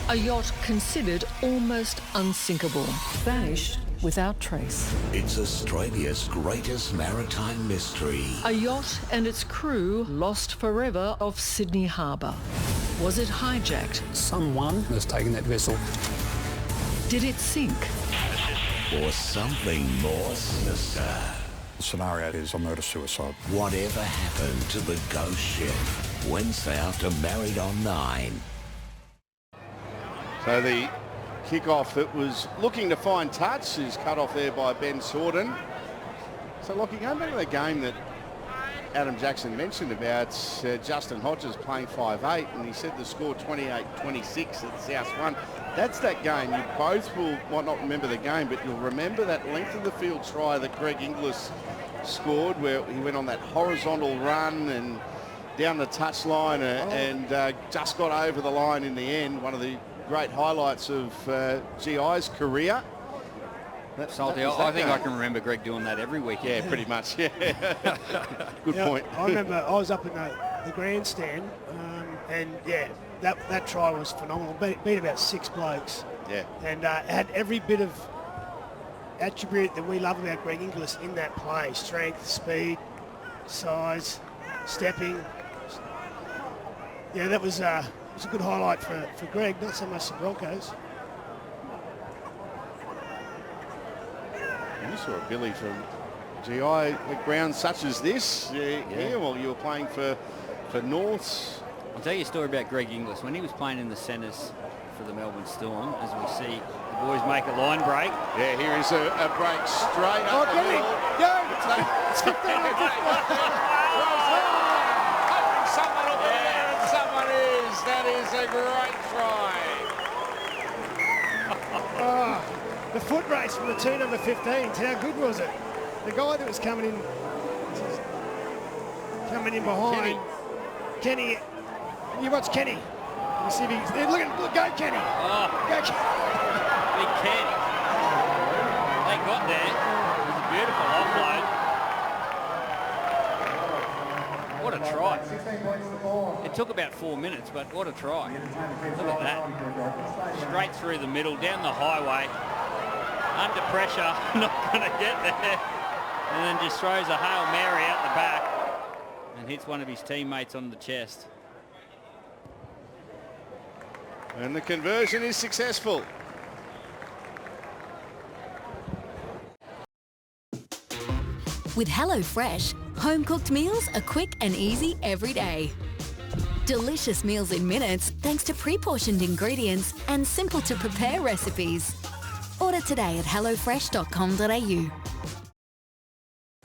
A yacht considered almost unsinkable, vanished without trace. It's Australia's greatest maritime mystery. A yacht and its crew lost forever off Sydney Harbour. Was it hijacked? Someone has taken that vessel. Did it sink? Or something more sinister? The scenario is a murder-suicide. Whatever happened to the ghost ship? Wednesday after Married on 9. So the kick-off that was looking to find touch is cut off there by Ben Sorden. So, Lockie, going back to the game that Adam Jackson mentioned about Justin Hodges playing 5'8", and he said the score 28-26 at South 1. That's that game. You both might not remember the game, but you'll remember that length of the field try that Greg Inglis scored, where he went on that horizontal run and down the touchline and just got over the line in the end. One of the great highlights of GI's career. Salty, I think I can remember Greg doing that every weekend. Yeah, pretty much, yeah. Good point. I remember I was up in the the grandstand, and yeah, that try was phenomenal. Beat about 6 blokes. Yeah. And had every bit of attribute that we love about Greg Inglis in that play: strength, speed, size, stepping. Yeah, that was a good highlight for Greg, not so much the Broncos. You saw a Billy from GI at grounds such as this. Yeah, well, you were playing for Norths. I'll tell you a story about Greg Inglis. When he was playing in the centres for the Melbourne Storm, as we see the boys make a line break. Yeah, here is a break straight up the middle. It's 15 Someone will be there, and someone is. That is a great try. The foot race from the two number 15s, how good was it? The guy that was coming in behind, Kenny. You watch Kenny. You see if he's look, go Kenny. Oh, go Kenny. Big Ken. They got there. It was a beautiful offload. What a try. It took about 4 minutes, but what a try. Look at that. Straight through the middle, down the highway. Under pressure, not going to get there. And then just throws a Hail Mary out the back and hits one of his teammates on the chest. And the conversion is successful. With HelloFresh, home-cooked meals are quick and easy every day. Delicious meals in minutes thanks to pre-portioned ingredients and simple-to-prepare recipes. Order today at hellofresh.com.au.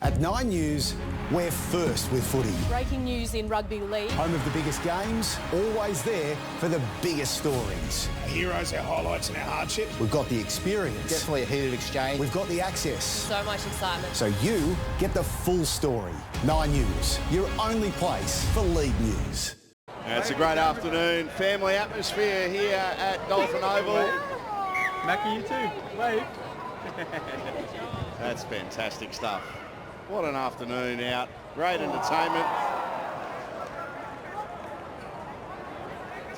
At 9 News, we're first with footy. Breaking news in rugby league. Home of the biggest games, always there for the biggest stories. Our heroes, our highlights and our hardship. We've got the experience. Definitely a heated exchange. We've got the access. So much excitement. So you get the full story. 9 News, your only place for league news. It's a great afternoon. Family atmosphere here at Dolphin Oval. Mackie, you too. Wave. That's fantastic stuff. What an afternoon out. Great entertainment.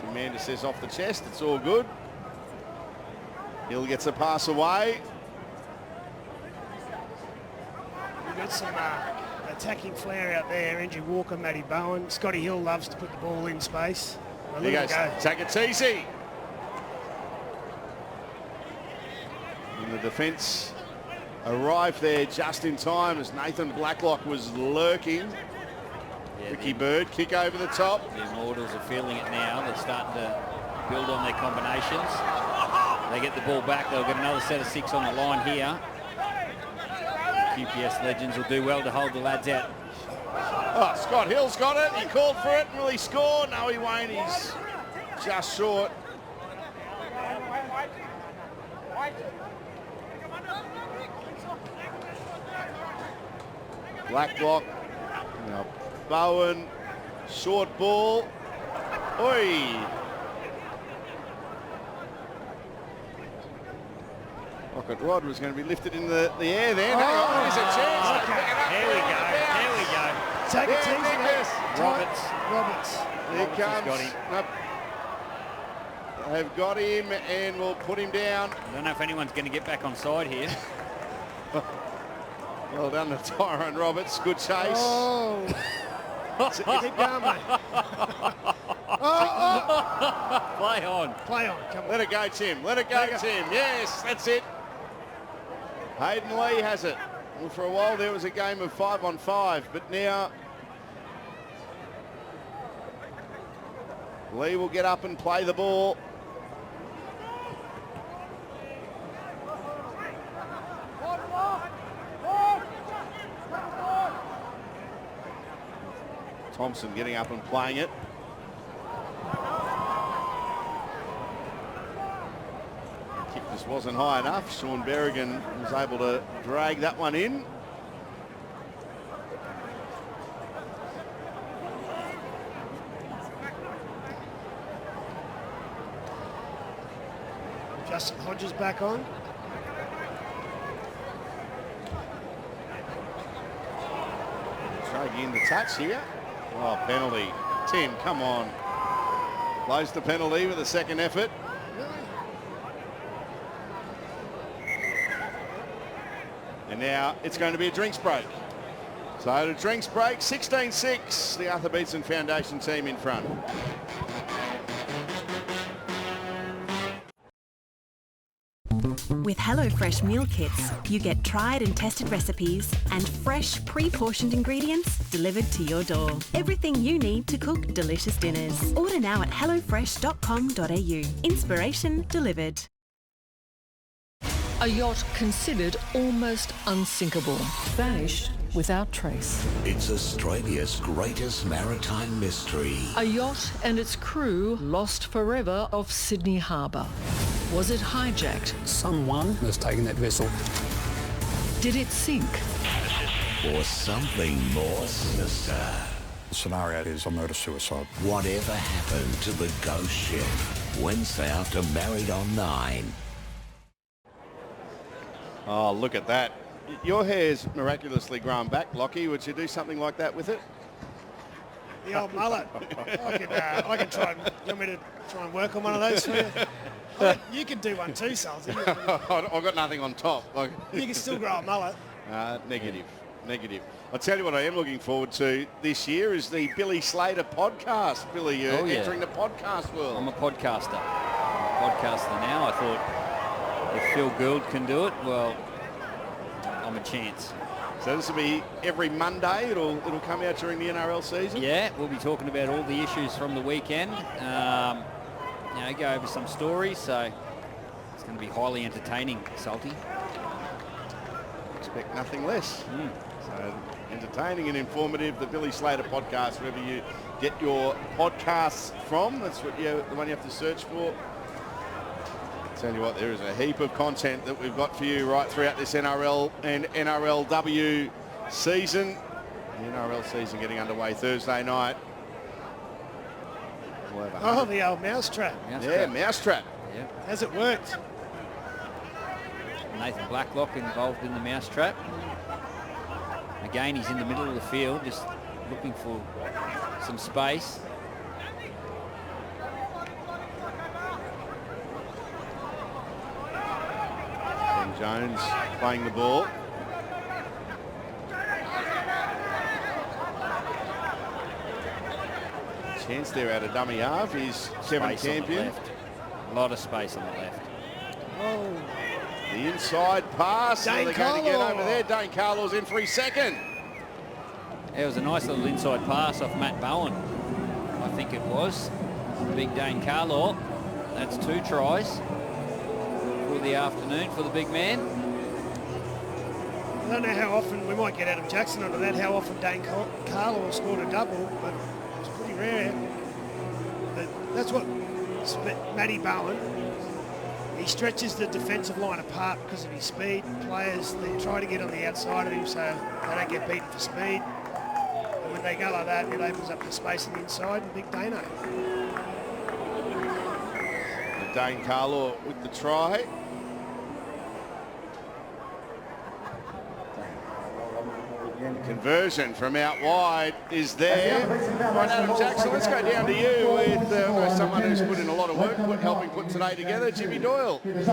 Amanda says off the chest, it's all good. Hill gets a pass away. We've got some attacking flair out there. Andrew Walker, Matty Bowen. Scotty Hill loves to put the ball in space. There he goes. Take it easy. And the defence arrived there just in time as Nathan Blacklock was lurking. Yeah, Ricky Bird, kick over the top. The Immortals are feeling it now. They're starting to build on their combinations. They get the ball back. They'll get another set of 6 on the line here. QPS Legends will do well to hold the lads out. Oh, Scott Hill's got it. He called for it. Will he score? No, he won't. He's just short. Blacklock. Now Bowen. Short ball. Oi. Rocket Rod was going to be lifted in the air then. Hang on, there's a chance. Okay. Here we go. Here we go. Take it easy. Roberts. Here comes. Got him. Nope. They've got him and will put him down. I don't know if anyone's going to get back on side here. Well done to Tyrone Roberts. Good chase. Oh. Keep going, mate. Play on. Play on. Come on. Let it go, Tim. Let it go, Tim. Yes, that's it. Hayden Lee has it. Well, for a while there was a game of 5-on-5, but now Lee will get up and play the ball. Thompson getting up and playing it. Kick just wasn't high enough. Sean Berrigan was able to drag that one in. Justin Hodges back on. Dragging in the touch here. Oh, penalty. 10, come on. Blows the penalty with the second effort. And now it's going to be a drinks break. So the drinks break, 16-6, the Arthur Beetson Foundation team in front. With HelloFresh meal kits, you get tried and tested recipes and fresh, pre-portioned ingredients delivered to your door. Everything you need to cook delicious dinners. Order now at hellofresh.com.au. Inspiration delivered. A yacht considered almost unsinkable, vanished without trace. It's Australia's greatest maritime mystery. A yacht and its crew lost forever off Sydney Harbour. Was it hijacked? Someone has taken that vessel. Did it sink? Or something more sinister. The scenario is a murder-suicide. Whatever happened to the ghost ship? Wednesday after Married on 9. Oh, look at that. Your hair's miraculously grown back, Lockie. Would you do something like that with it? The old mullet. I can try and... You want me to try and work on one of those for you? You can do one too, Salty. I've got nothing on top. You can still grow a mullet. Negative. I'll tell you what I am looking forward to this year is the Billy Slater podcast. Billy, you're entering the podcast world. I'm a podcaster. Now. I thought if Phil Gould can do it, well, I'm a chance. So this will be every Monday. It'll come out during the NRL season. Yeah, we'll be talking about all the issues from the weekend. Go over some stories. So it's going to be highly entertaining, Salty. Expect nothing less. So entertaining and informative. The Billy Slater podcast, wherever you get your podcasts from, that's the one you have to search for. Tell you what, there is a heap of content that we've got for you right throughout this NRL and NRLW season. The NRL season getting underway Thursday night. Oh, the old mousetrap. Mousetrap. Yeah. Has it worked? Nathan Blacklock involved in the mousetrap. Again, he's in the middle of the field, just looking for some space. Jones playing the ball. Chance there out of dummy half. He's Kevin Campion. A lot of space on the left. Oh. The inside pass. Dane They're going to get over there. Dane Carlaw's in for his second. It was a nice little inside pass off Matt Bowen. I think it was. Big Dane Carlaw. That's 2 tries. For the afternoon for the big man. I don't know how often, we might get Adam Jackson onto that, how often Dane Carlaw scored a double, but it's pretty rare. But that's what Matty Bowen, he stretches the defensive line apart because of his speed. Players, they try to get on the outside of him so they don't get beaten for speed. And when they go like that, it opens up the space on the inside and big Dano. Dane Carlaw with the try. Conversion from out wide is there. Right, Adam Jackson, let's go down to you with someone who's put in a lot of work, helping put today together, Jimmy Doyle. Senior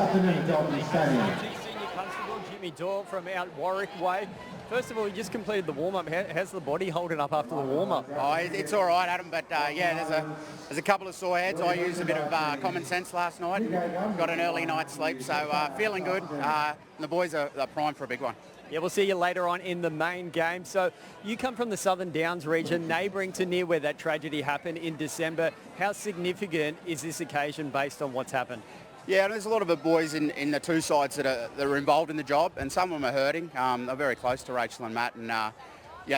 Constable Jimmy Doyle from out Warwick Way. First of all, you just completed the warm-up. How's the body holding up after the warm-up? Oh, it's all right, Adam, but there's a couple of sore heads. I used a bit of common sense last night. Got an early night's sleep, so feeling good. And the boys are primed for a big one. Yeah, we'll see you later on in the main game. So you come from the Southern Downs region, neighbouring to near where that tragedy happened in December. How significant is this occasion based on what's happened? Yeah, there's a lot of the boys in the two sides that are involved in the job, and some of them are hurting. They're very close to Rachel and Matt, and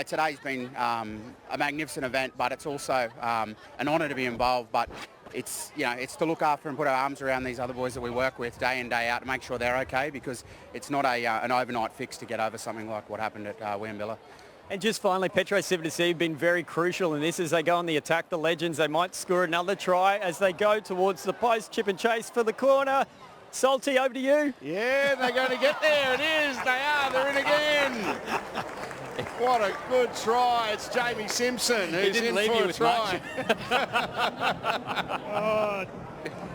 today's been a magnificent event, but it's also an honour to be involved. But it's to look after and put our arms around these other boys that we work with day in, day out to make sure they're okay, because it's not an overnight fix to get over something like what happened at William. And just finally, Petro 7C have been very crucial in this as they go on the attack. The Legends, they might score another try as they go towards the post. Chip and chase for the corner. Salty, over to you. Yeah, they're going to get there. It is. They are. They're in again. What a good try. It's Jamie Simpson who's in for a try. Oh,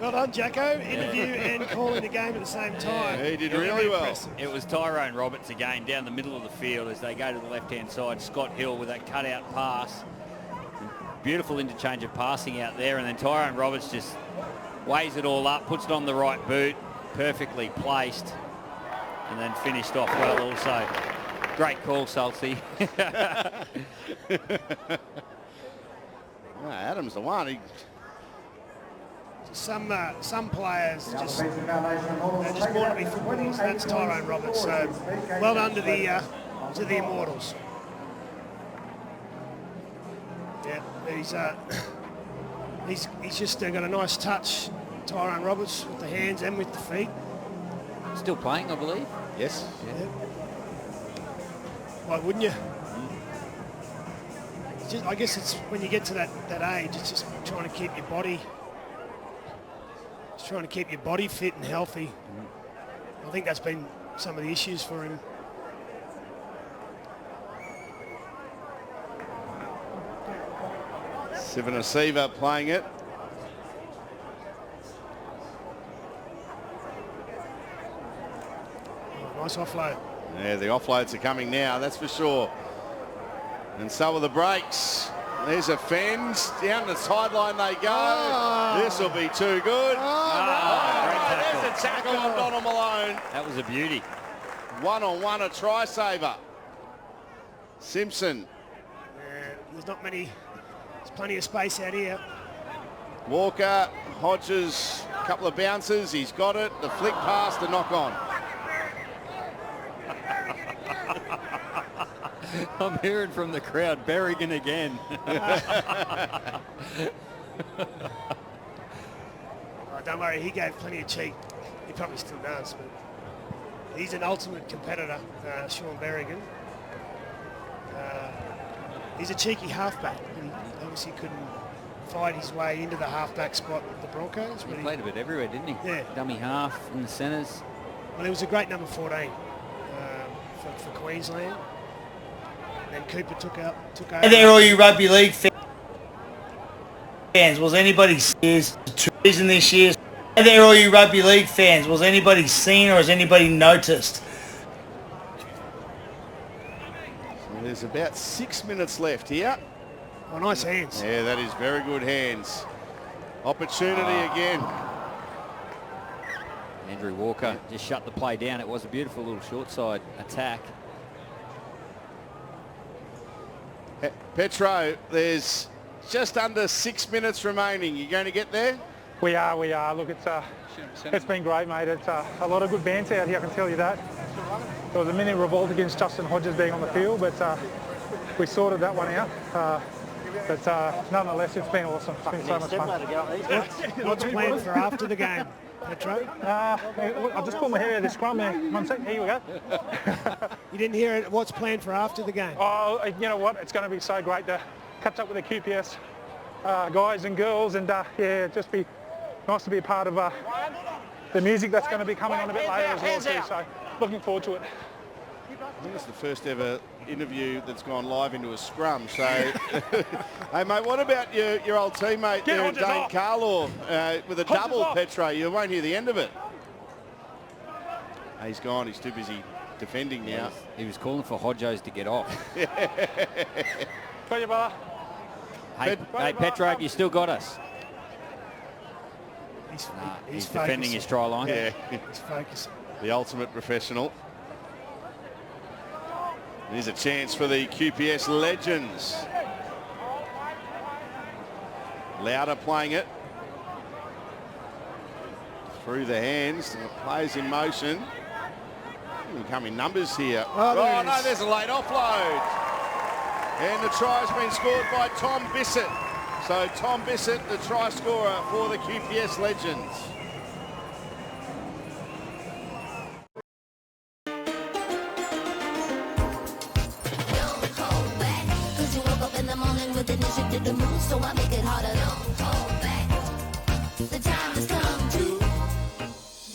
well done, Jacko. Interview and calling the game at the same time. He did really well. Impressive. It was Tyrone Roberts again down the middle of the field as they go to the left-hand side. Scott Hill with that cutout pass. Beautiful interchange of passing out there, and then Tyrone Roberts just weighs it all up, puts it on the right boot, perfectly placed, and then finished off well also. Great call, Salty. Adam's the one. Some players just want to be footballers. That's Tyrone Roberts. So well done to the Immortals. Yeah, he's just got a nice touch, Tyrone Roberts, with the hands and with the feet. Still playing, I believe. Yes. Yeah. Why wouldn't you? It's just, I guess it's when you get to that age, it's just trying to keep your body. Trying to keep your body fit and healthy. I think that's been some of the issues for him. Sivanasiva playing it. Oh, nice offload. Yeah, the offloads are coming now, that's for sure. And so are the breaks. There's a fence. Down the sideline they go. Oh. This will be too good. There's a tackle on Donald Malone. That was a beauty. One-on-one, a try saver. Simpson. There's not many. There's plenty of space out here. Walker, Hodges, a couple of bounces. He's got it. The flick pass, the knock on. I'm hearing from the crowd, Berrigan again. Oh, don't worry, he gave plenty of cheek. He probably still does, but he's an ultimate competitor, Sean Berrigan. He's a cheeky halfback, but he obviously couldn't fight his way into the halfback spot with the Broncos. He played a bit everywhere, didn't he? Yeah. Dummy half in the centres. Well, he was a great number 14 for Queensland. And Cooper took over. Hey there, all you rugby league fans. Was anybody season this year? Hey there, all you rugby league fans. Was anybody seen or has anybody noticed? So there's about 6 minutes left here. Oh, nice hands. Yeah, that is very good hands. Opportunity again. Andrew Walker just shut the play down. It was a beautiful little short side attack. Petro, there's just under 6 minutes remaining. You going to get there? We are. Look, it's been great, mate. It's a lot of good bands out here, I can tell you that. There was a mini revolt against Justin Hodges being on the field, but we sorted that one out. But nonetheless, it's been awesome. It's been so much fun. What's planned for after the game, Petro? I'll just pull my hair out of the scrum there. 1 second. Here we go. You didn't hear it. What's planned for after the game? Oh, you know what? It's going to be so great to catch up with the QPS guys and girls, and yeah, just be nice to be a part of the music that's going to be coming on a bit later as well too. So looking forward to it. I think it's the first ever interview that's gone live into a scrum. So, hey mate, what about your old teammate there, Dane Carlaw, with a double, Petro? You won't hear the end of it. He's gone. He's too busy defending now. He was calling for Hodges to get off. Got you, brother. Hey, Petro, you still got us. He's defending his try line. Yeah, he's focusing. The ultimate professional. There's a chance for the QPS legends. Lauder playing it. Through the hands, and the players in motion. They come in numbers here. Oh no, there's a late offload. And the try has been scored by Tom Bissett. So Tom Bissett, the try scorer for the QPS legends. The move, so I make it harder. Don't hold back. The time has come to.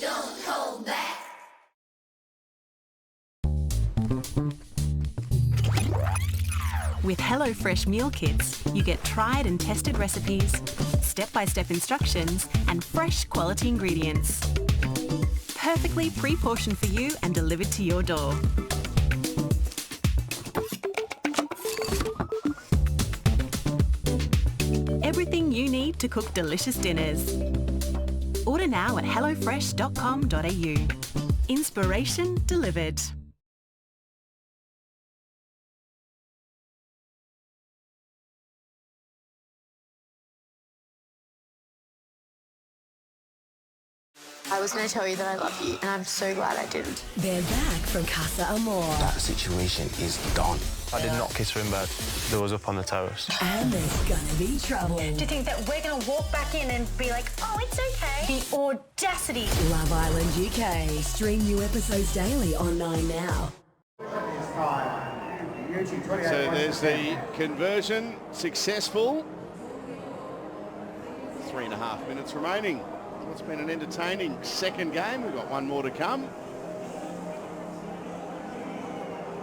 Don't hold back. With HelloFresh meal kits, you get tried and tested recipes, step-by-step instructions, and fresh quality ingredients. Perfectly pre-portioned for you and delivered to your door. Everything you need to cook delicious dinners. Order now at hellofresh.com.au. Inspiration delivered. I was going to tell you that I love you, and I'm so glad I didn't. They're back from Casa Amor. That situation is done. I did not kiss her in bed. Doors up on the terrace. And there's gonna be trouble. Do you think that we're going to walk back in and be like, oh, it's okay? The audacity. Love Island UK. Stream new episodes daily on 9 now. So there's the conversion successful. 3.5 minutes remaining. It's been an entertaining second game. We've got one more to come.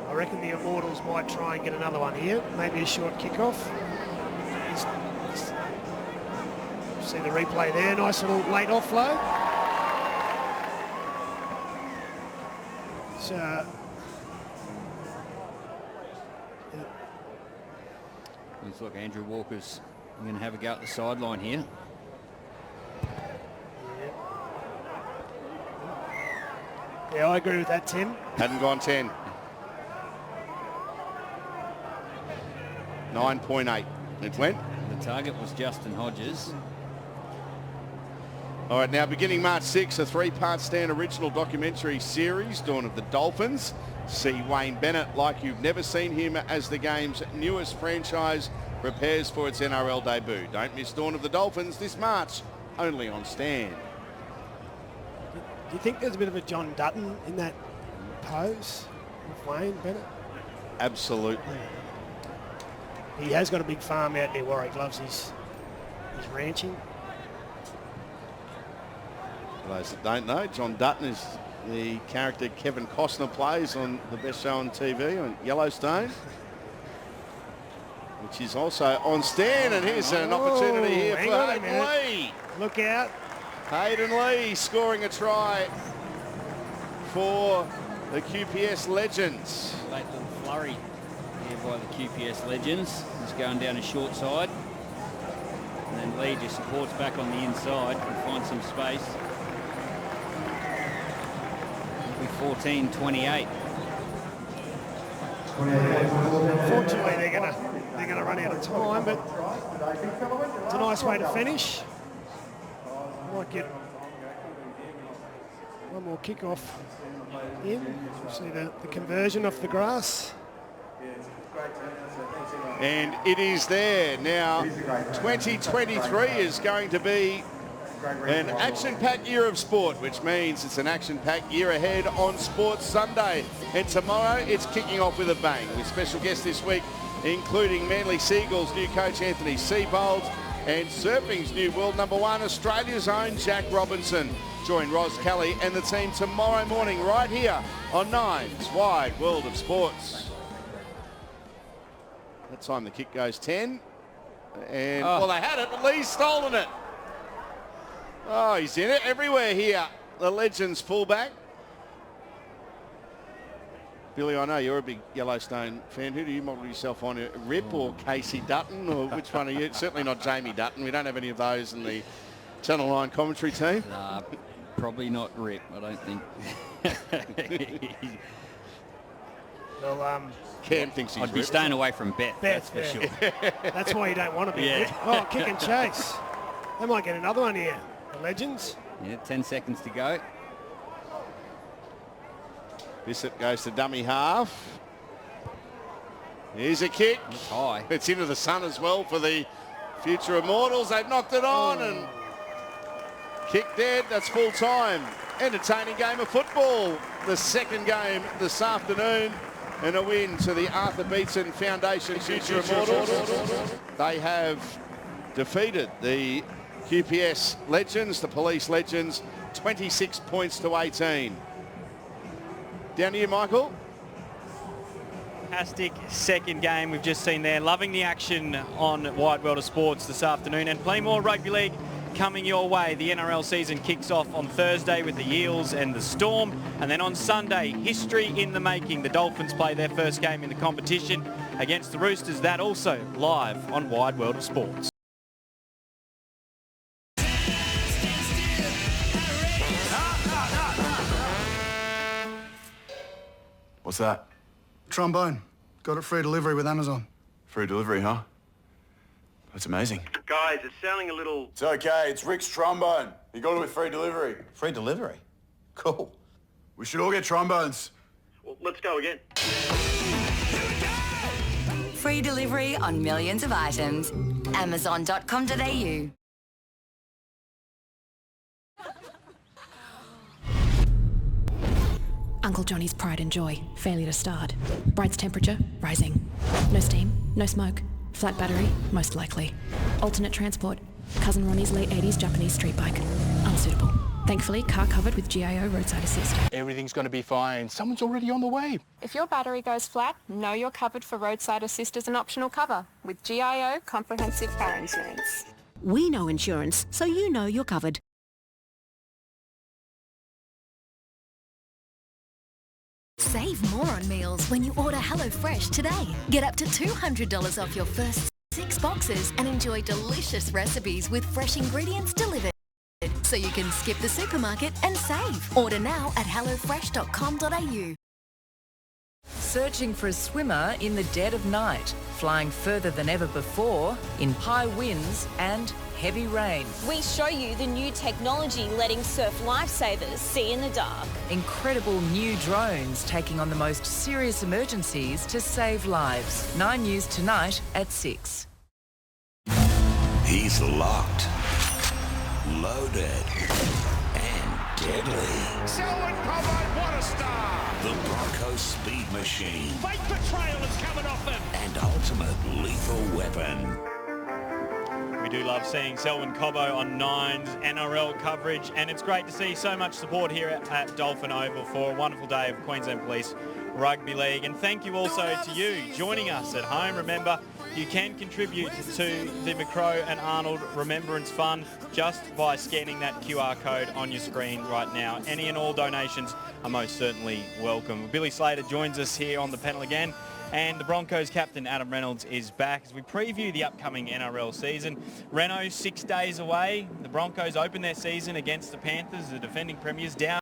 I reckon the Immortals might try and get another one here. Maybe a short kickoff. See the replay there. Nice little late offload. So, looks like Andrew Walker's going to have a go at the sideline here. yeah, I agree with that, Tim. Hadn't gone 10. 9.8 it went. The target was Justin Hodges. All right, now beginning March 6th, a 3-part Stan original documentary series, Dawn of the Dolphins. See Wayne Bennett like you've never seen him as the game's newest franchise prepares for its NRL debut. Don't miss Dawn of the Dolphins this March, only on Stan. Do you think there's a bit of a John Dutton in that pose with Wayne Bennett? Absolutely. He has got a big farm out near Warwick. Loves his ranching. For those that don't know, John Dutton is the character Kevin Costner plays on the best show on TV, on Yellowstone, which is also on Stan. And here's an opportunity here for Hayden Lee. Look out. Hayden Lee scoring a try for the QPS Legends. Late little flurry here by the QPS Legends. He's going down a short side. And then Lee just supports back on the inside and finds some space. 14-28. Unfortunately, they're gonna run out of time, but it's a nice way to finish. Might get one more kickoff in. See the conversion off the grass. And it is there. Now, 2023 is going to be an action-packed year of sport, which means it's an action-packed year ahead on Sports Sunday. And tomorrow, it's kicking off with a bang, with special guests this week, including Manly Seagulls' new coach Anthony Seibold and surfing's new world #1, Australia's own Jack Robinson. Join Ros Kelly and the team tomorrow morning right here on Nine's Wide World of Sports. That time the kick goes 10. And, well, they had it, but Lee's stolen it. Oh, he's in it everywhere here. The Legends fullback. Billy, I know you're a big Yellowstone fan. Who do you model yourself on? Rip or Casey Dutton? Or which one are you? Certainly not Jamie Dutton. We don't have any of those in the Channel 9 commentary team. Probably not Rip, I don't think. Well, Cam thinks he's I'd be staying away from Beth, that's for sure. That's why you don't want to be. Yeah. Oh, kick and chase. They might get another one here. The Legends. Yeah, 10 seconds to go. Bishop goes to dummy half. Here's a kick. It's high. It's into the sun as well for the future Immortals. They've knocked it on and kick dead. That's full time. Entertaining game of football. The second game this afternoon. And a win to the Arthur Beetson Foundation Future Immortals. They have defeated the QPS Legends, the Police Legends, 26 points to 18. Down to you, Michael. Fantastic second game we've just seen there. Loving the action on Wide World of Sports this afternoon, and plenty more rugby league coming your way. The NRL season kicks off on Thursday with the Eels and the Storm, and then on Sunday, history in the making. The Dolphins play their first game in the competition against the Roosters. That also live on Wide World of Sports. What's that? Trombone. Got it free delivery with Amazon. Free delivery, huh? That's amazing. Guys, it's sounding a little... It's okay, it's Rick's trombone. He got it with free delivery. Free delivery? Cool. We should all get trombones. Well, let's go again. Free delivery on millions of items. Amazon.com.au. Uncle Johnny's pride and joy, failure to start. Bride's temperature, rising. No steam, no smoke. Flat battery, most likely. Alternate transport. Cousin Ronnie's late 80s Japanese street bike. Unsuitable. Thankfully, car covered with GIO roadside assist. Everything's going to be fine. Someone's already on the way. If your battery goes flat, know you're covered for roadside assist as an optional cover with GIO Comprehensive Car Insurance. We know insurance, so you know you're covered. Save more on meals when you order HelloFresh today. Get up to $200 off your first 6 boxes and enjoy delicious recipes with fresh ingredients delivered. So you can skip the supermarket and save. Order now at hellofresh.com.au. Searching for a swimmer in the dead of night, flying further than ever before in high winds and heavy rain. We show you the new technology letting surf lifesavers see in the dark. Incredible new drones taking on the most serious emergencies to save lives. 9 News tonight at 6. He's locked, loaded, and deadly. Selwyn Cobbo, what a star! The Broncos speed machine. Fake betrayal is coming off him. And ultimate lethal weapon. We do love seeing Selwyn Cobbo on Nine's NRL coverage, and it's great to see so much support here at Dolphin Oval for a wonderful day of Queensland Police Rugby League. And thank you also to you joining us at home. Remember, you can contribute to the McCrow and Arnold Remembrance Fund just by scanning that QR code on your screen right now. Any and all donations are most certainly welcome. Billy Slater joins us here on the panel again. And the Broncos captain, Adam Reynolds, is back as we preview the upcoming NRL season. Reno, 6 days away. The Broncos open their season against the Panthers, the defending premiers, down